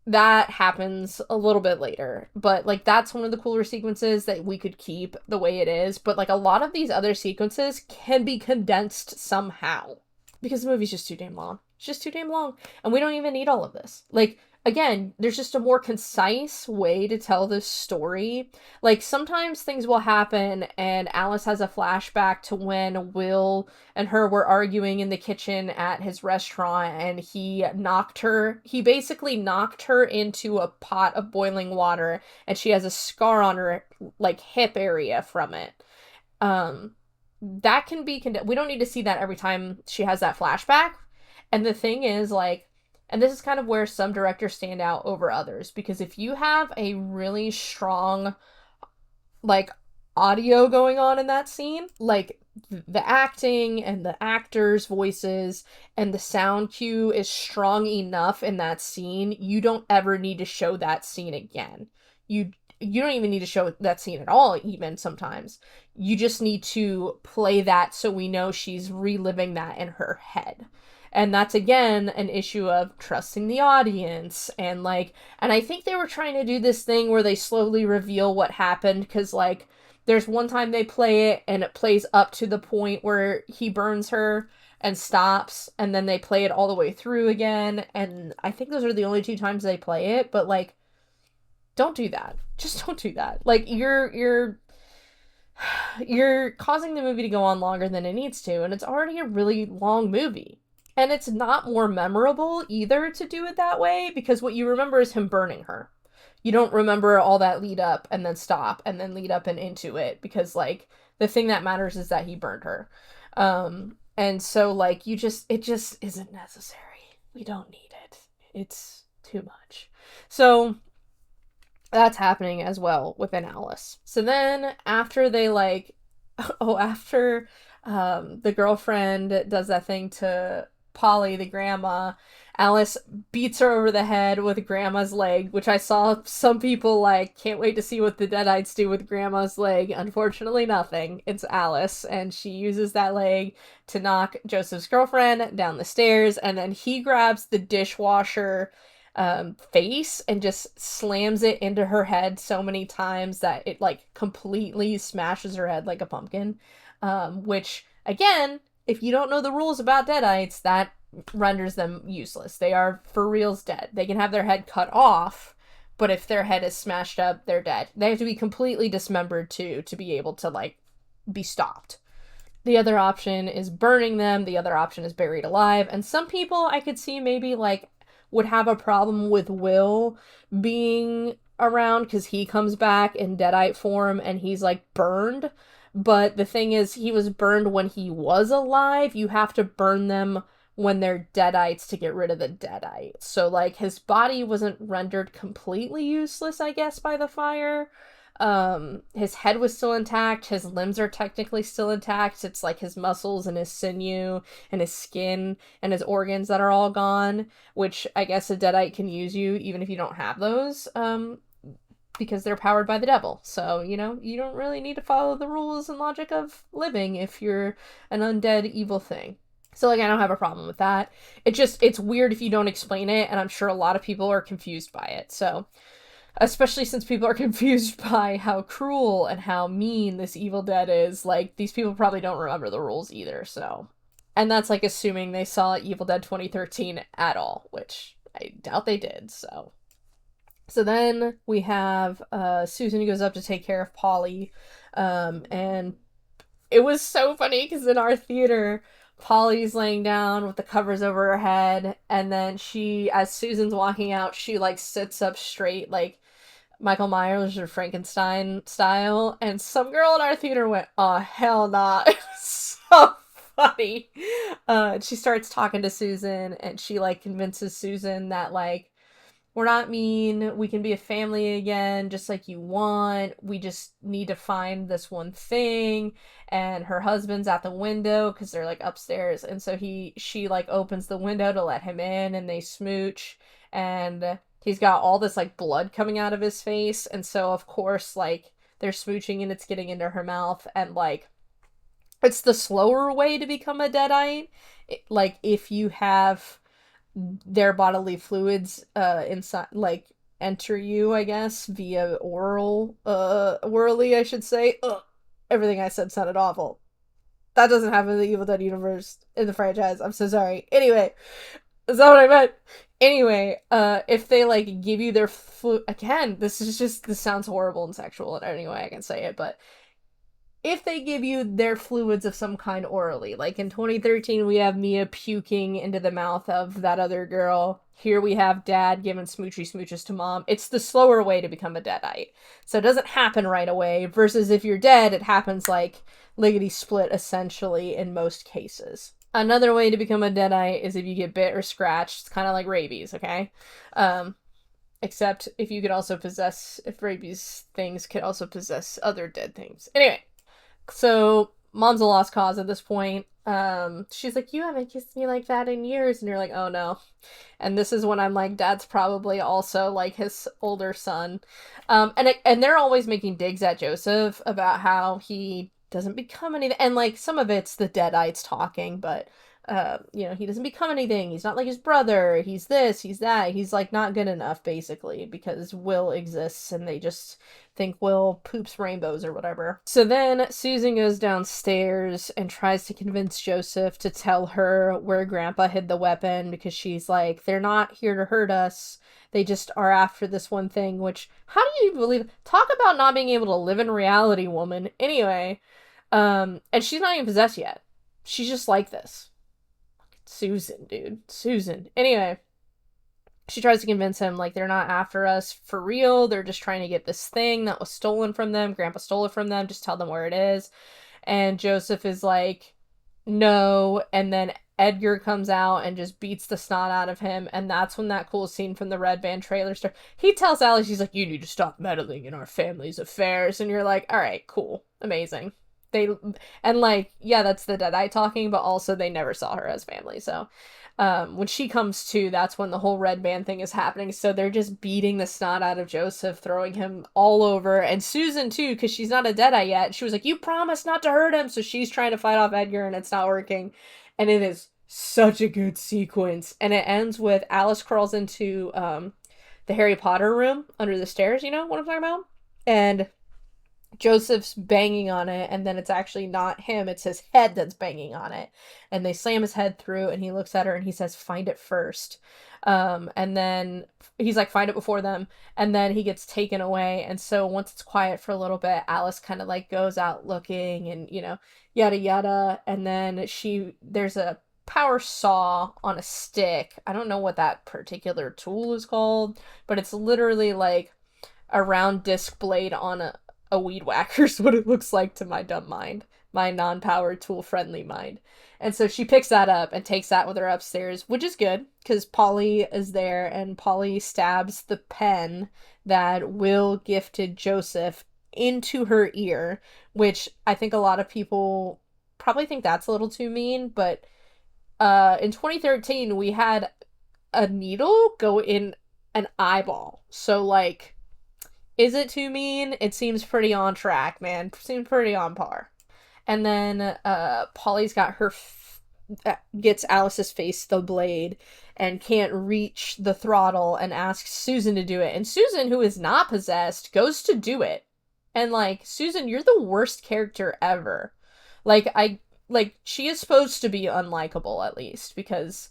S1: that happens a little bit later, but like that's one of the cooler sequences that we could keep the way it is. But like a lot of these other sequences can be condensed somehow because the movie's just too damn long. It's just too damn long, and we don't even need all of this. Like, again, there's just a more concise way to tell this story. Like, sometimes things will happen and Alice has a flashback to when Will and her were arguing in the kitchen at his restaurant, and he basically knocked her into a pot of boiling water, and she has a scar on her like hip area from it. That can be we don't need to see that every time she has that flashback. And the thing is, like, and this is kind of where some directors stand out over others, because if you have a really strong, like, audio going on in that scene, like, the acting and the actors' voices and the sound cue is strong enough in that scene, you don't ever need to show that scene again. You don't even need to show that scene at all, even sometimes. You just need to play that so we know she's reliving that in her head. And that's, again, an issue of trusting the audience. And, like, and I think they were trying to do this thing where they slowly reveal what happened, because, like, there's one time they play it, and it plays up to the point where he burns her and stops, and then they play it all the way through again. And I think those are the only two times they play it, but, like, don't do that. Just don't do that. Like, you're causing the movie to go on longer than it needs to, and it's already a really long movie. And it's not more memorable either to do it that way, because what you remember is him burning her. You don't remember all that lead up and then stop and then lead up and into it, because, like, the thing that matters is that he burned her. And so, like, it just isn't necessary. We don't need it. It's too much. So that's happening as well within Alice. So then after they, like, after the girlfriend does that thing to Polly, the grandma, Alice beats her over the head with grandma's leg, which I saw some people like, can't wait to see what the Deadites do with grandma's leg. Unfortunately, nothing. It's Alice, and she uses that leg to knock Joseph's girlfriend down the stairs, and then he grabs the dishwasher face and just slams it into her head so many times that it, like, completely smashes her head like a pumpkin. Which, again, if you don't know the rules about Deadites, that renders them useless. They are for reals dead. They can have their head cut off, but if their head is smashed up, they're dead. They have to be completely dismembered too to be able to, like, be stopped. The other option is burning them. The other option is buried alive. And some people I could see maybe, like, would have a problem with Will being around because he comes back in Deadite form and he's, like, burned. But the thing is, he was burned when he was alive. You have to burn them when they're Deadites to get rid of the Deadites. So, like, his body wasn't rendered completely useless, I guess, by the fire. His head was still intact. His limbs are technically still intact. It's like his muscles and his sinew and his skin and his organs that are all gone, which I guess a Deadite can use you even if you don't have those, because they're powered by the devil. So, you know, you don't really need to follow the rules and logic of living if you're an undead evil thing. So, like, I don't have a problem with that. It's weird if you don't explain it, and I'm sure a lot of people are confused by it. So, especially since people are confused by how cruel and how mean this Evil Dead is, like, these people probably don't remember the rules either, so. And that's, like, assuming they saw Evil Dead 2013 at all, which I doubt they did, so. So then we have Susan who goes up to take care of Polly, and it was so funny because in our theater, Polly's laying down with the covers over her head, and then she, as Susan's walking out, she, like, sits up straight, like Michael Myers or Frankenstein style, and some girl in our theater went, "Oh, hell nah." It was so funny. She starts talking to Susan, and she, like, convinces Susan that, like, we're not mean. We can be a family again, just like you want. We just need to find this one thing. And her husband's at the window because they're like upstairs. And so she like opens the window to let him in and they smooch. And he's got all this like blood coming out of his face. And so, of course, like they're smooching and it's getting into her mouth. And like, it's the slower way to become a deadite. Like, if you have their bodily fluids inside, like, enter you, I guess, via orally, I should say. Ugh, everything I said sounded awful. That doesn't happen in the Evil Dead universe in the franchise. I'm so sorry. Anyway, is that what I meant? Anyway, if they like give you their again, this sounds horrible and sexual in any way I can say it, but if they give you their fluids of some kind orally. Like in 2013, we have Mia puking into the mouth of that other girl. Here we have dad giving smoochy smooches to mom. It's the slower way to become a deadite. So it doesn't happen right away, versus if you're dead, it happens like lickety split essentially in most cases. Another way to become a deadite is if you get bit or scratched. It's kind of like rabies, okay? Except if you could also possess, if rabies things could also possess other dead things. Anyway, so mom's a lost cause at this point. She's like, you haven't kissed me like that in years. And you're like, oh no. And this is when I'm like, dad's probably also like his older son. And they're always making digs at Joseph about how he doesn't become anything. And like, some of it's the deadites talking, but he doesn't become anything. He's not like his brother. He's this, he's that. He's like not good enough, basically, because Will exists and they just think Will poops rainbows or whatever. So then Susan goes downstairs and tries to convince Joseph to tell her where Grandpa hid the weapon, because she's like, they're not here to hurt us. They just are after this one thing, which, how do you believe? Talk about not being able to live in reality, woman. Anyway, and she's not even possessed yet. She's just like this. Susan, dude. Susan. Anyway, she tries to convince him, like, they're not after us for real. They're just trying to get this thing that was stolen from them. Grandpa stole it from them. Just tell them where it is. And Joseph is like, no. And then Edgar comes out and just beats the snot out of him. And that's when that cool scene from the Red Band trailer starts. He tells Alice, he's like, you need to stop meddling in our family's affairs. And you're like, all right, cool. Amazing. That's the Deadite talking, but also they never saw her as family. So when she comes to, that's when the whole Red Band thing is happening. So they're just beating the snot out of Joseph, throwing him all over. And Susan too, because she's not a Deadite yet. She was like, you promised not to hurt him. So she's trying to fight off Edgar and it's not working. And it is such a good sequence. And it ends with Alice crawls into the Harry Potter room under the stairs. You know what I'm talking about? And Joseph's banging on it, and then it's actually not him, it's his head that's banging on it. And they slam his head through, and he looks at her and he says, find it first. And then he's like, find it before them. And then he gets taken away. And so once it's quiet for a little bit, Alice kind of like goes out looking and, yada yada. And then there's a power saw on a stick. I don't know what that particular tool is called, but it's literally like a round disc blade on a weed whacker's what it looks like to my dumb mind, my non-powered tool friendly mind. And so she picks that up and takes that with her upstairs, which is good because Polly is there, and Polly stabs the pen that Will gifted Joseph into her ear, which I think a lot of people probably think that's a little too mean, but in 2013 we had a needle go in an eyeball. So like, is it too mean? It seems pretty on track, man. Seems pretty on par. And then Polly's got gets Alice's face the blade and can't reach the throttle and asks Susan to do it. And Susan, who is not possessed, goes to do it. And like, Susan, you're the worst character ever. She is supposed to be unlikable, at least, because,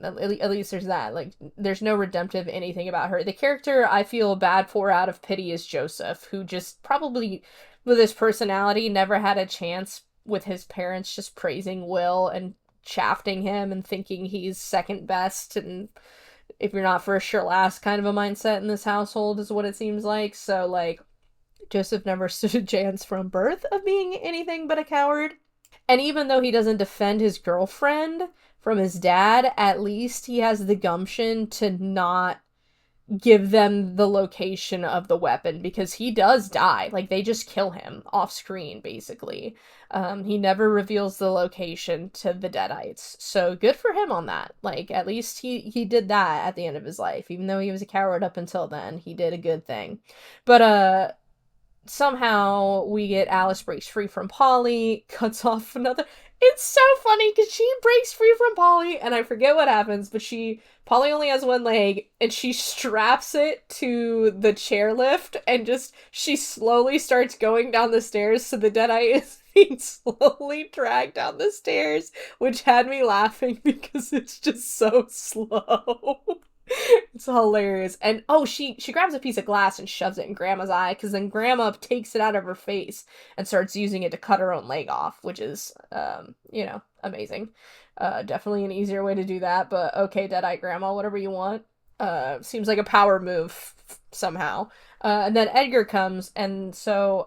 S1: at least there's that. Like, there's no redemptive anything about her. The character I feel bad for out of pity is Joseph, who just probably, with his personality, never had a chance with his parents just praising Will and shafting him and thinking he's second best, and if you're not first, you're last kind of a mindset in this household is what it seems like. So, like, Joseph never stood a chance from birth of being anything but a coward. And even though he doesn't defend his girlfriend from his dad, at least he has the gumption to not give them the location of the weapon, because he does die. Like, they just kill him off screen, basically. He never reveals the location to the Deadites. So good for him on that. Like, at least he did that at the end of his life. Even though he was a coward up until then, he did a good thing. But somehow we get Alice breaks free from Polly, cuts off another. It's so funny because she breaks free from Polly, and I forget what happens, but Polly only has one leg, and she straps it to the chairlift, and she slowly starts going down the stairs, so the Deadite is being slowly dragged down the stairs, which had me laughing because it's just so slow. It's hilarious. And she grabs a piece of glass and shoves it in Grandma's eye, because then Grandma takes it out of her face and starts using it to cut her own leg off, which is amazing. Definitely an easier way to do that, but okay, Deadite Grandma, whatever you want. Seems like a power move somehow. And then Edgar comes, and so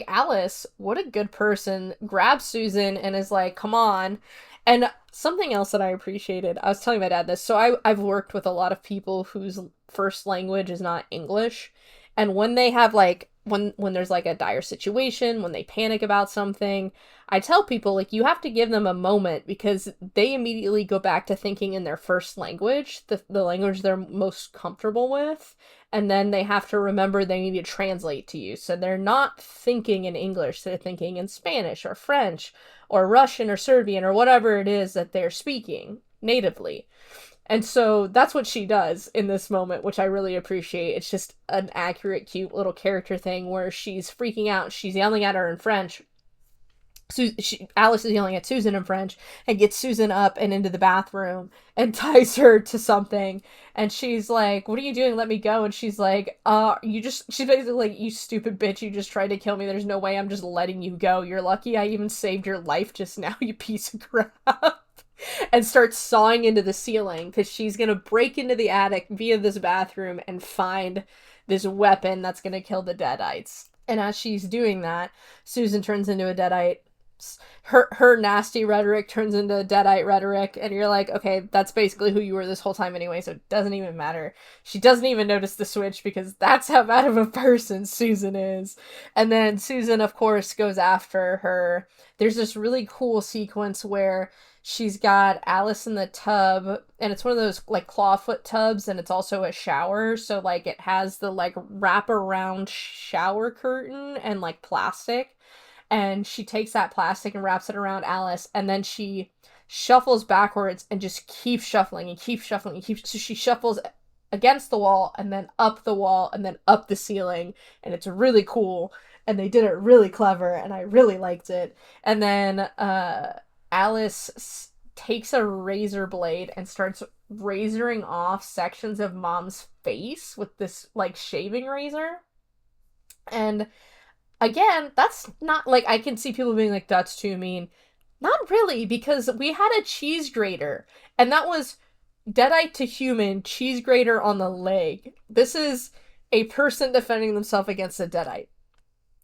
S1: Alice, what a good person, grabs Susan and is like, come on. And something else that I appreciated, I was telling my dad this, so I've worked with a lot of people whose first language is not English, and when they have when there's a dire situation, when they panic about something, I tell people, you have to give them a moment, because they immediately go back to thinking in their first language, the language they're most comfortable with, and then they have to remember they need to translate to you. So they're not thinking in English, they're thinking in Spanish or French or Russian or Serbian or whatever it is that they're speaking natively. And so that's what she does in this moment, which I really appreciate. It's just an accurate, cute little character thing where she's freaking out. She's yelling at her in French. Alice is yelling at Susan in French and gets Susan up and into the bathroom and ties her to something. And she's like, what are you doing? Let me go. And she's like, she's basically like, you stupid bitch. You just tried to kill me. There's no way I'm just letting you go. You're lucky I even saved your life just now, you piece of crap. And starts sawing into the ceiling, because she's going to break into the attic via this bathroom and find this weapon that's going to kill the Deadites. And as she's doing that, Susan turns into a Deadite. Her nasty rhetoric turns into Deadite rhetoric, and you're like, okay, that's basically who you were this whole time anyway, so it doesn't even matter. She doesn't even notice the switch, because that's how bad of a person Susan is. And then Susan, of course, goes after her. There's this really cool sequence where she's got Alice in the tub, and it's one of those clawfoot tubs, and it's also a shower, so it has the wrap around shower curtain and plastic. And she takes that plastic and wraps it around Alice, and then she shuffles backwards and just keeps shuffling and keeps shuffling and keeps. So she shuffles against the wall, and then up the wall, and then up the ceiling, and it's really cool. And they did it really clever, and I really liked it. And then Alice takes a razor blade and starts razoring off sections of Mom's face with this shaving razor. And again, that's not I can see people being like, that's too mean. Not really, because we had a cheese grater, and that was Deadite to human, cheese grater on the leg. This is a person defending themselves against a Deadite.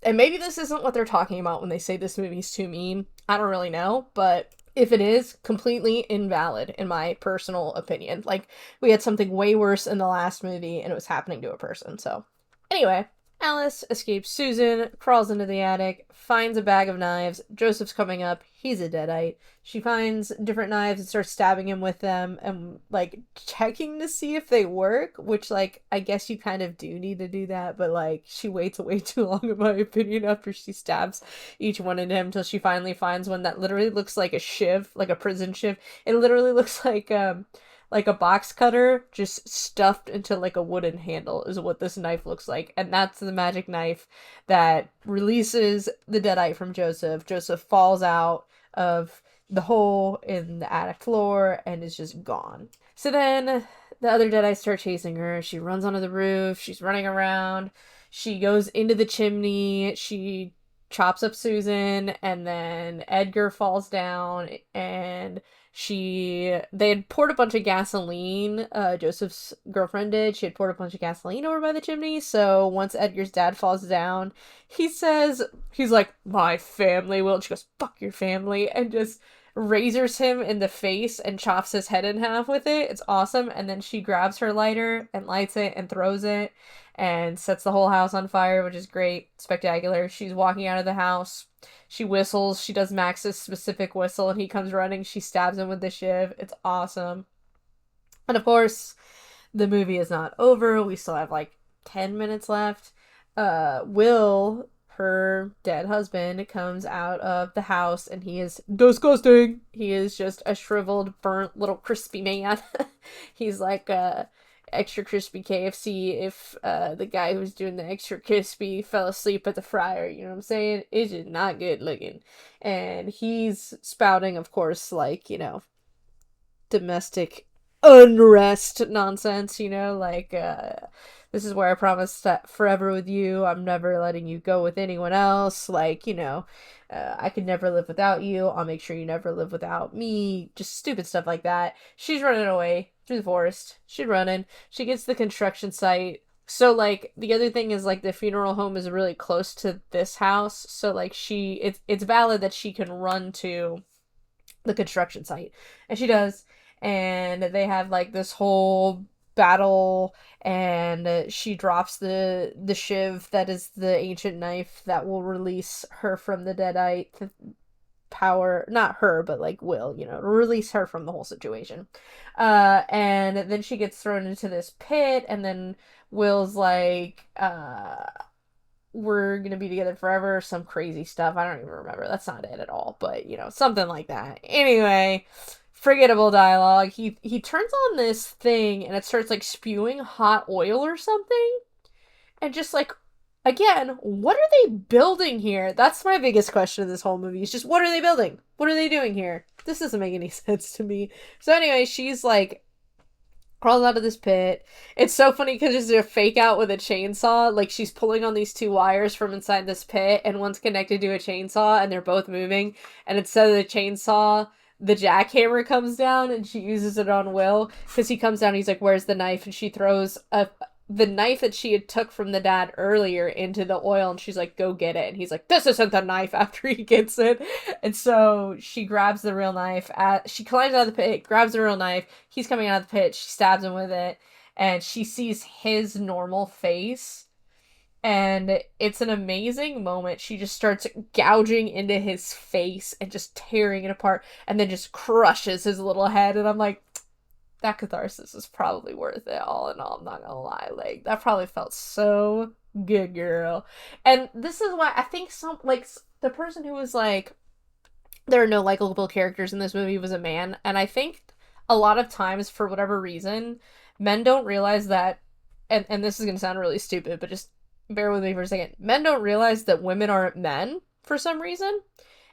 S1: And maybe this isn't what they're talking about when they say this movie's too mean. I don't really know, but if it is, completely invalid in my personal opinion. We had something way worse in the last movie, and it was happening to a person, so. Anyway, Alice escapes Susan, crawls into the attic, finds a bag of knives. Joseph's coming up. He's a Deadite. She finds different knives and starts stabbing him with them and, checking to see if they work, which, I guess you kind of do need to do that, but, she waits way too long, in my opinion, after she stabs each one into him until she finally finds one that literally looks like a shiv, like a prison shiv. It literally looks like a box cutter just stuffed into a wooden handle is what this knife looks like. And that's the magic knife that releases the Deadite from Joseph. Joseph falls out of the hole in the attic floor and is just gone. So then the other Deadites start chasing her. She runs onto the roof. She's running around. She goes into the chimney. She chops up Susan, and then Edgar falls down, and They had poured a bunch of gasoline, Joseph's girlfriend did. She had poured a bunch of gasoline over by the chimney, so once Edgar's dad falls down, he's like, my family will, and she goes, fuck your family, and just razors him in the face and chops his head in half with it. It's awesome. And then she grabs her lighter and lights it and throws it and sets the whole house on fire, which is great. Spectacular. She's walking out of the house. She whistles. She does Max's specific whistle, and he comes running. She stabs him with the shiv. It's awesome. And of course, the movie is not over. We still have like 10 minutes left. Will, her dead husband, comes out of the house, and he is disgusting. He is just a shriveled, burnt, little crispy man. He's like extra crispy KFC if the guy who's doing the extra crispy fell asleep at the fryer, you know what I'm saying? It's just not good looking. And he's spouting, of course, like, you know, domestic unrest nonsense, you know, like, this is where I promised forever with you. I'm never letting you go with anyone else. Like, you know, I could never live without you. I'll make sure you never live without me. Just stupid stuff like that. She's running away through the forest. She's running. She gets to the construction site. So, like, the other thing is, like, the funeral home is really close to this house. So, like, it's valid that she can run to the construction site. And she does. And they have, like, this whole battle, and she drops the shiv that is the ancient knife that will release her from the deadite power. Not her, but like Will, you know, release her from the whole situation. And then she gets thrown into this pit, and then Will's like, we're gonna be together forever, some crazy stuff. I don't even remember. That's not it at all, but you know, something like that. Anyway, forgettable dialogue. He turns on this thing, and it starts like spewing hot oil or something. And just like, again, what are they building here? That's my biggest question of this whole movie. Is just, what are they building? What are they doing here? This doesn't make any sense to me. So anyway, she's like, crawls out of this pit. It's so funny because there's a fake out with a chainsaw. Like, she's pulling on these two wires from inside this pit, and one's connected to a chainsaw, and they're both moving. And instead of the chainsaw, the jackhammer comes down, and she uses it on Will because he comes down, he's like, where's the knife? And she throws the knife that she had took from the dad earlier into the oil, and she's like, go get it. And he's like, this isn't the knife, after he gets it. And so she grabs the real knife. She climbs out of the pit, grabs the real knife. He's coming out of the pit. She stabs him with it, and she sees his normal face. And it's an amazing moment. She just starts gouging into his face and just tearing it apart, and then just crushes his little head. And I'm like, that catharsis is probably worth it, all in all. I'm not gonna lie. Like, that probably felt so good, girl. And this is why I think the person who was like, there are no likable characters in this movie, was a man. And I think a lot of times, for whatever reason, men don't realize that, and this is gonna sound really stupid, but just bear with me for a second. Men don't realize that women aren't men for some reason,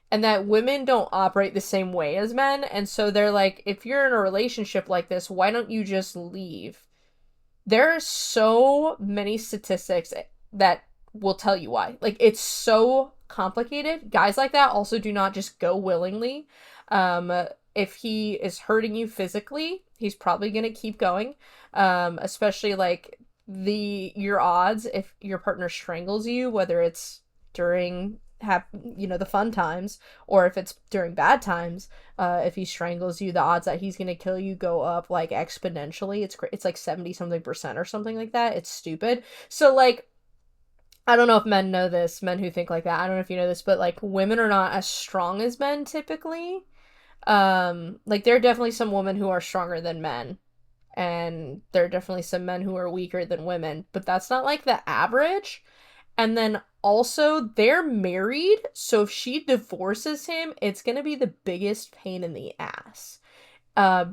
S1: and that women don't operate the same way as men. And so they're like, if you're in a relationship like this, why don't you just leave? There are so many statistics that will tell you why. Like, it's so complicated. Guys like that also do not just go willingly. If he is hurting you physically, he's probably going to keep going. Especially like your odds if your partner strangles you, whether it's during the fun times or if it's during bad times, if he strangles you, the odds that he's gonna kill you go up like exponentially. It's like 70 something percent or something like that. It's stupid. So like, I don't know if men know this, men who think like that. I don't know if you know this, but like, women are not as strong as men typically. Like, there are definitely some women who are stronger than men, and there are definitely some men who are weaker than women, but that's not like the average. And then also, they're married, so if she divorces him, it's gonna be the biggest pain in the ass.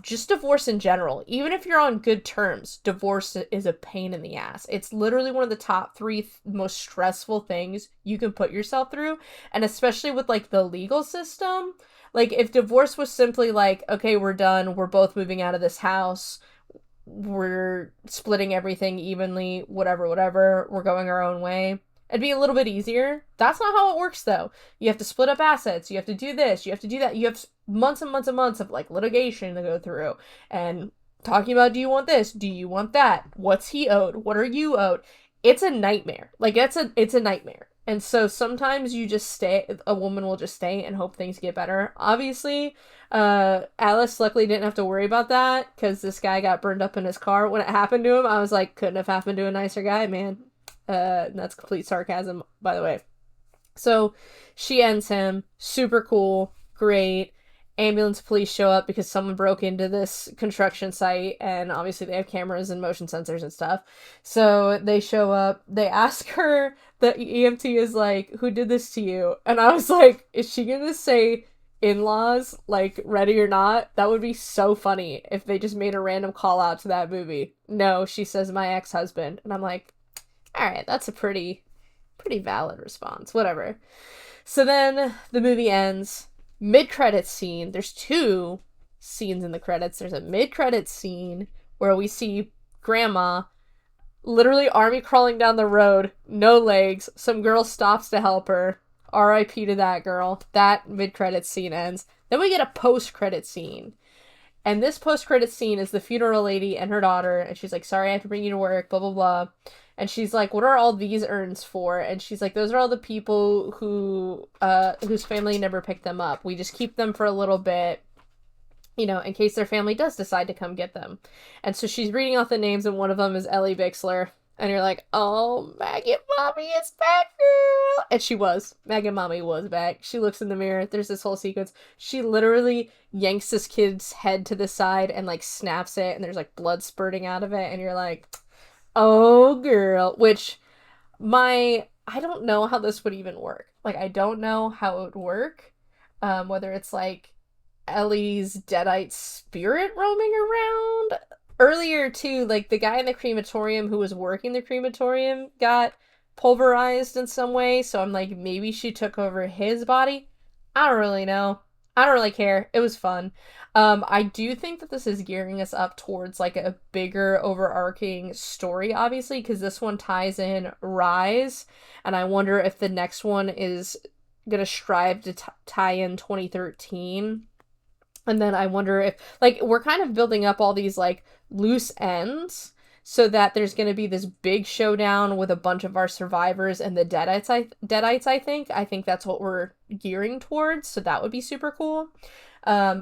S1: Just divorce in general. Even if you're on good terms, divorce is a pain in the ass. It's literally one of the top 3 most stressful things you can put yourself through, and especially with like the legal system. Like, if divorce was simply like, okay, we're done, we're both moving out of this house, we're splitting everything evenly, whatever, we're going our own way, it'd be a little bit easier. That's not how it works, though. You have to split up assets, you have to do this, you have to do that, months and months and months of like litigation to go through and talking about, do you want this? Do you want that? What's he owed? What are you owed? It's a nightmare. Like it's a nightmare. And so sometimes you just stay, a woman will just stay and hope things get better. Obviously, Alice luckily didn't have to worry about that because this guy got burned up in his car. When it happened to him, I was like, couldn't have happened to a nicer guy, man. That's complete sarcasm, by the way. So she ends him. Super cool. Great. Ambulance police show up because someone broke into this construction site, and obviously they have cameras and motion sensors and stuff. So they show up. They ask her, the EMT is like, who did this to you? And I was like, is she gonna say in-laws, like, ready or not? That would be so funny if they just made a random call out to that movie. No, she says my ex-husband. And I'm like, alright, that's a pretty valid response. Whatever. So then the movie ends. Mid-credits scene. There's two scenes in the credits. There's a mid-credits scene where we see grandma literally army crawling down the road, no legs. Some girl stops to help her. R.I.P. to that girl. That mid-credits scene ends. Then we get a post-credits scene. And this post-credits scene is the funeral lady and her daughter, and she's like, sorry I have to bring you to work, blah, blah, blah. And she's like, what are all these urns for? And she's like, those are all the people whose family never picked them up. We just keep them for a little bit, you know, in case their family does decide to come get them. And so she's reading off the names, and one of them is Ellie Bixler. And you're like, oh, Maggie Mommy is back, girl. And she was. Maggie Mommy was back. She looks in the mirror. There's this whole sequence. She literally yanks this kid's head to the side and, like, snaps it. And there's, like, blood spurting out of it. And you're like, oh, girl. Which, I don't know how this would even work. Like, I don't know how it would work. Whether it's, like, Ellie's deadite spirit roaming around. Earlier, too, like, the guy in the crematorium who was working the crematorium got pulverized in some way, so I'm like, maybe she took over his body? I don't really know. I don't really care. It was fun. I do think that this is gearing us up towards, like, a bigger overarching story, obviously, because this one ties in Rise, and I wonder if the next one is gonna strive to tie in 2013. And then I wonder if, like, we're kind of building up all these, like, loose ends so that there's going to be this big showdown with a bunch of our survivors and the Deadites, I think. I think that's what we're gearing towards, so that would be super cool. I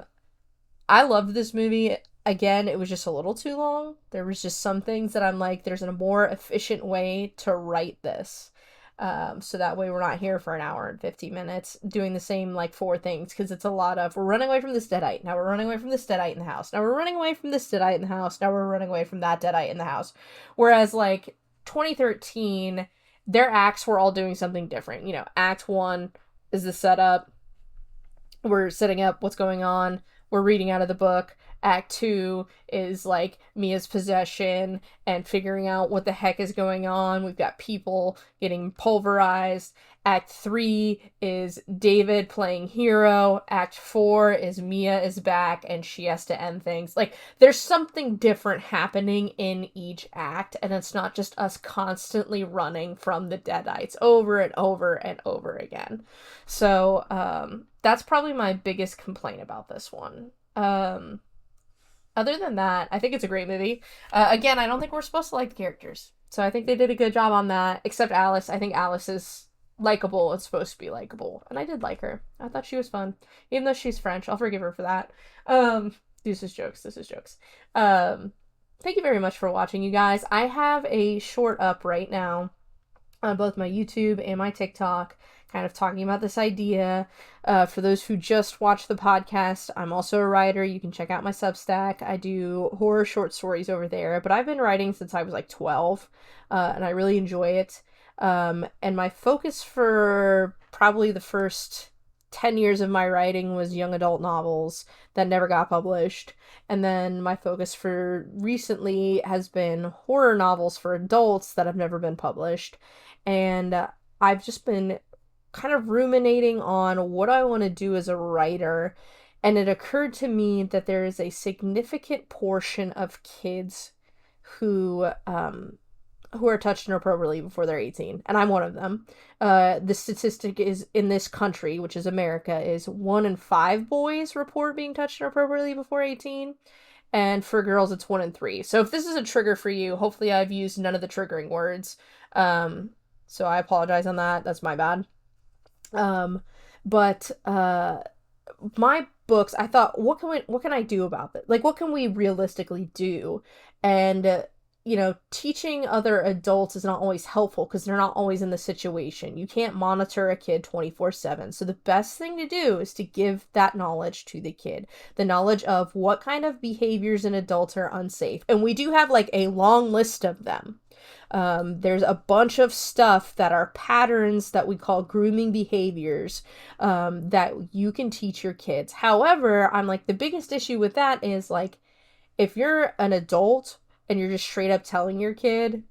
S1: loved this movie. Again, it was just a little too long. There was just some things that I'm like, there's a more efficient way to write this. So that way we're not here for an hour and 50 minutes doing the same, like, 4 things, because it's a lot of, we're running away from this deadite, now we're running away from this deadite in the house, now we're running away from this deadite in the house, now we're running away from that deadite in the house. Whereas, like, 2013, their acts were all doing something different. You know, Act 1 is the setup, we're setting up what's going on, we're reading out of the book. Act 2 is, like, Mia's possession and figuring out what the heck is going on. We've got people getting pulverized. Act 3 is David playing hero. Act 4 is Mia is back and she has to end things. Like, there's something different happening in each act, and it's not just us constantly running from the Deadites over and over and over again. So, that's probably my biggest complaint about this one. Other than that, I think it's a great movie. Again, I don't think we're supposed to like the characters. So I think they did a good job on that. Except Alice. I think Alice is likable. It's supposed to be likable. And I did like her. I thought she was fun. Even though she's French. I'll forgive her for that. This is jokes. Thank you very much for watching, you guys. I have a short up right now on both my YouTube and my TikTok, kind of talking about this idea. For those who just watch the podcast, I'm also a writer. You can check out my Substack. I do horror short stories over there, but I've been writing since I was like 12, and I really enjoy it. And my focus for probably the first 10 years of my writing was young adult novels that never got published. And then my focus for recently has been horror novels for adults that have never been published. And I've just been kind of ruminating on what I want to do as a writer, and it occurred to me that there is a significant portion of kids who who are touched inappropriately before they're 18, and I'm one of them. The statistic is in this country, which is America, is 1 in 5 boys report being touched inappropriately before 18, and for girls, it's 1 in 3. So if this is a trigger for you, hopefully I've used none of the triggering words. So I apologize on that. That's my bad. But my books, I thought, what can I do about this? Like, what can we realistically do? And teaching other adults is not always helpful because they're not always in the situation. You can't monitor a kid 24/7. So the best thing to do is to give that knowledge to the kid. The knowledge of what kind of behaviors in adults are unsafe. And we do have like a long list of them. There's a bunch of stuff that are patterns that we call grooming behaviors that you can teach your kids. However, I'm like, the biggest issue with that is like, if you're an adult and you're just straight up telling your kid,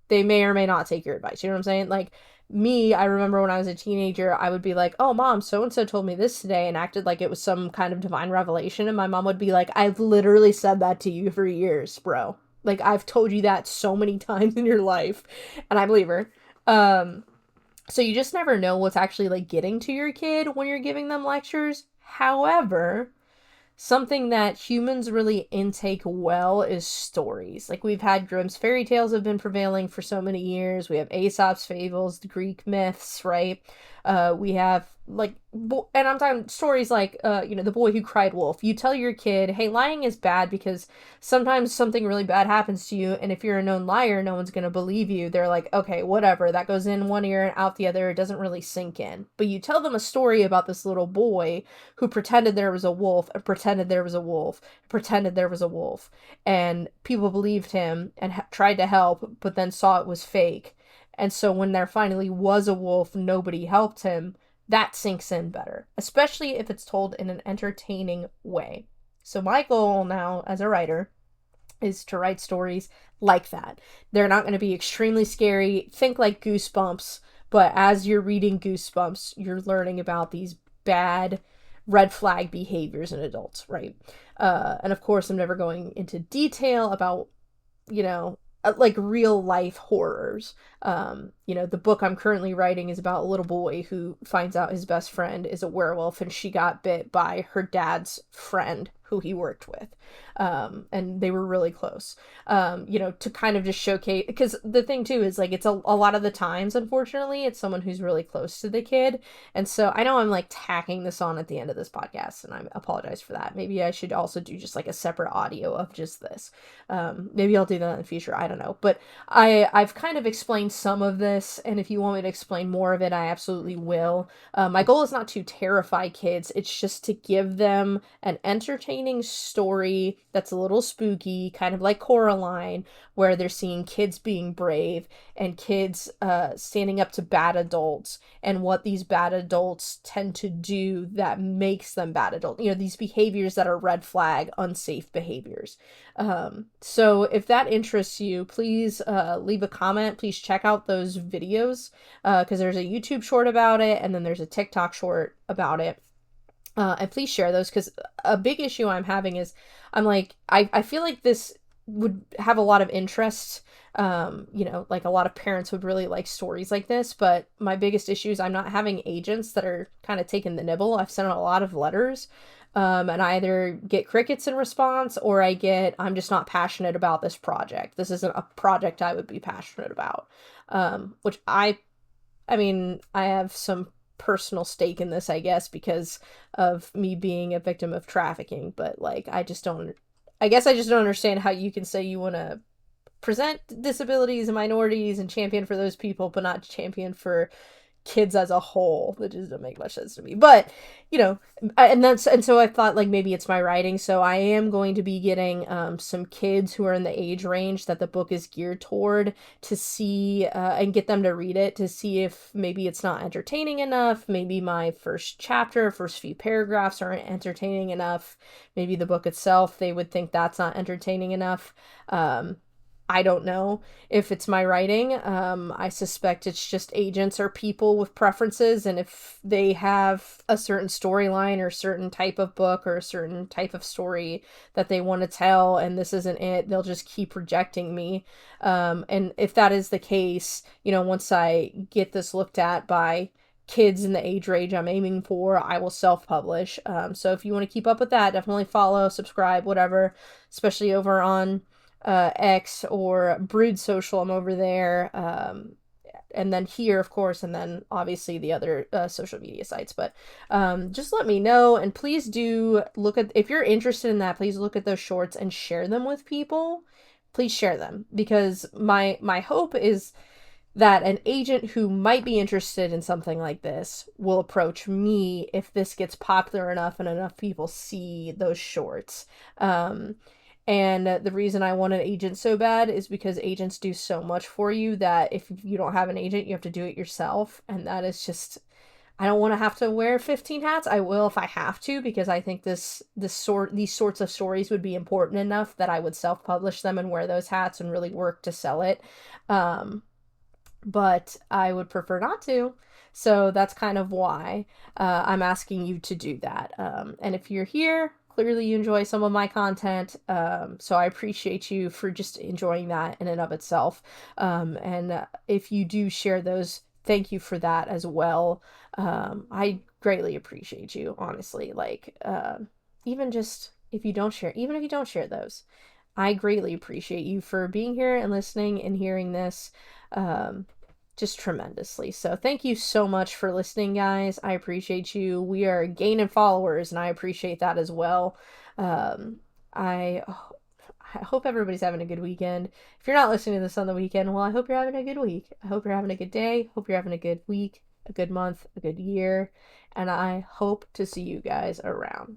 S1: they may or may not take your advice. You know what I'm saying? Like me, I remember when I was a teenager, I would be like, oh, mom, so-and-so told me this today and acted like it was some kind of divine revelation. And my mom would be like, I've literally said that to you for years, bro. Like, I've told you that so many times in your life. And I believe her. So you just never know what's actually like getting to your kid when you're giving them lectures. However, something that humans really intake well is stories. Like, we've had Grimm's fairy tales have been prevailing for so many years. We have Aesop's fables, the Greek myths, right? We have like, and I'm talking stories like, the boy who cried wolf. You tell your kid, hey, lying is bad because sometimes something really bad happens to you, and if you're a known liar, no one's gonna believe you. They're like, okay, whatever. That goes in one ear and out the other. It doesn't really sink in. But you tell them a story about this little boy who pretended there was a wolf and pretended there was a wolf, pretended there was a wolf, and people believed him and tried to help, but then saw it was fake. And so when there finally was a wolf, nobody helped him. That sinks in better, especially if it's told in an entertaining way. So my goal now as a writer is to write stories like that. They're not going to be extremely scary. Think like Goosebumps, but as you're reading Goosebumps, you're learning about these bad red flag behaviors in adults, right? And of course, I'm never going into detail about, like real life horrors. The book I'm currently writing is about a little boy who finds out his best friend is a werewolf and she got bit by her dad's friend who he worked with. And they were really close, to kind of just showcase, because the thing too is like, it's a lot of the times, unfortunately, it's someone who's really close to the kid. And so I know I'm like tacking this on at the end of this podcast and I apologize for that. Maybe I should also do just like a separate audio of just this. Maybe I'll do that in the future. I don't know. But I've kind of explained some of this, and if you want me to explain more of it, I absolutely will. My goal is not to terrify kids. It's just to give them an entertaining story that's a little spooky, kind of like Coraline, where they're seeing kids being brave and kids standing up to bad adults and what these bad adults tend to do that makes them bad adults. These behaviors that are red flag, unsafe behaviors. So if that interests you, please leave a comment. Please check out those videos because there's a YouTube short about it and then there's a TikTok short about it. And please share those, because a big issue I'm having is I'm like, I feel like this would have a lot of interest. Like a lot of parents would really like stories like this, but my biggest issue is I'm not having agents that are kind of taking the nibble. I've sent out a lot of letters, and I either get crickets in response or I'm just not passionate about this project. This isn't a project I would be passionate about, which I have some personal stake in this, I guess, because of me being a victim of trafficking, but like I just don't understand how you can say you want to present disabilities and minorities and champion for those people but not champion for kids as a whole. That just doesn't make much sense to me. But and so I thought like maybe it's my writing, so I am going to be getting some kids who are in the age range that the book is geared toward to see and get them to read it to see if maybe it's not entertaining enough. Maybe my first few paragraphs aren't entertaining enough. Maybe the book itself, they would think that's not entertaining enough. I don't know if it's my writing. I suspect it's just agents or people with preferences, and if they have a certain storyline or a certain type of book or a certain type of story that they want to tell, and this isn't it, they'll just keep rejecting me. And if that is the case, once I get this looked at by kids in the age range I'm aiming for, I will self-publish. So if you want to keep up with that, definitely follow, subscribe, whatever, especially over on X or Brood Social. I'm over there. And then here, of course, and then obviously the other social media sites. But just let me know, and please do look at, if you're interested in that, please look at those shorts and share them with people. Please share them, because my hope is that an agent who might be interested in something like this will approach me if this gets popular enough and enough people see those shorts. And the reason I want an agent so bad is because agents do so much for you that if you don't have an agent, you have to do it yourself. And that is just, I don't want to have to wear 15 hats. I will if I have to, because I think these sorts of stories would be important enough that I would self-publish them and wear those hats and really work to sell it. But I would prefer not to. So that's kind of why I'm asking you to do that. And if you're here, clearly you enjoy some of my content, so I appreciate you for just enjoying that in and of itself. And if you do share those, thank you for that as well. I greatly appreciate you, honestly. Like, even if you don't share those, I greatly appreciate you for being here and listening and hearing this. Just tremendously. So thank you so much for listening, guys. I appreciate you. We are gaining followers, and I appreciate that as well. I hope everybody's having a good weekend. If you're not listening to this on the weekend, well, I hope you're having a good week. I hope you're having a good day. Hope you're having a good week, a good month, a good year, and I hope to see you guys around.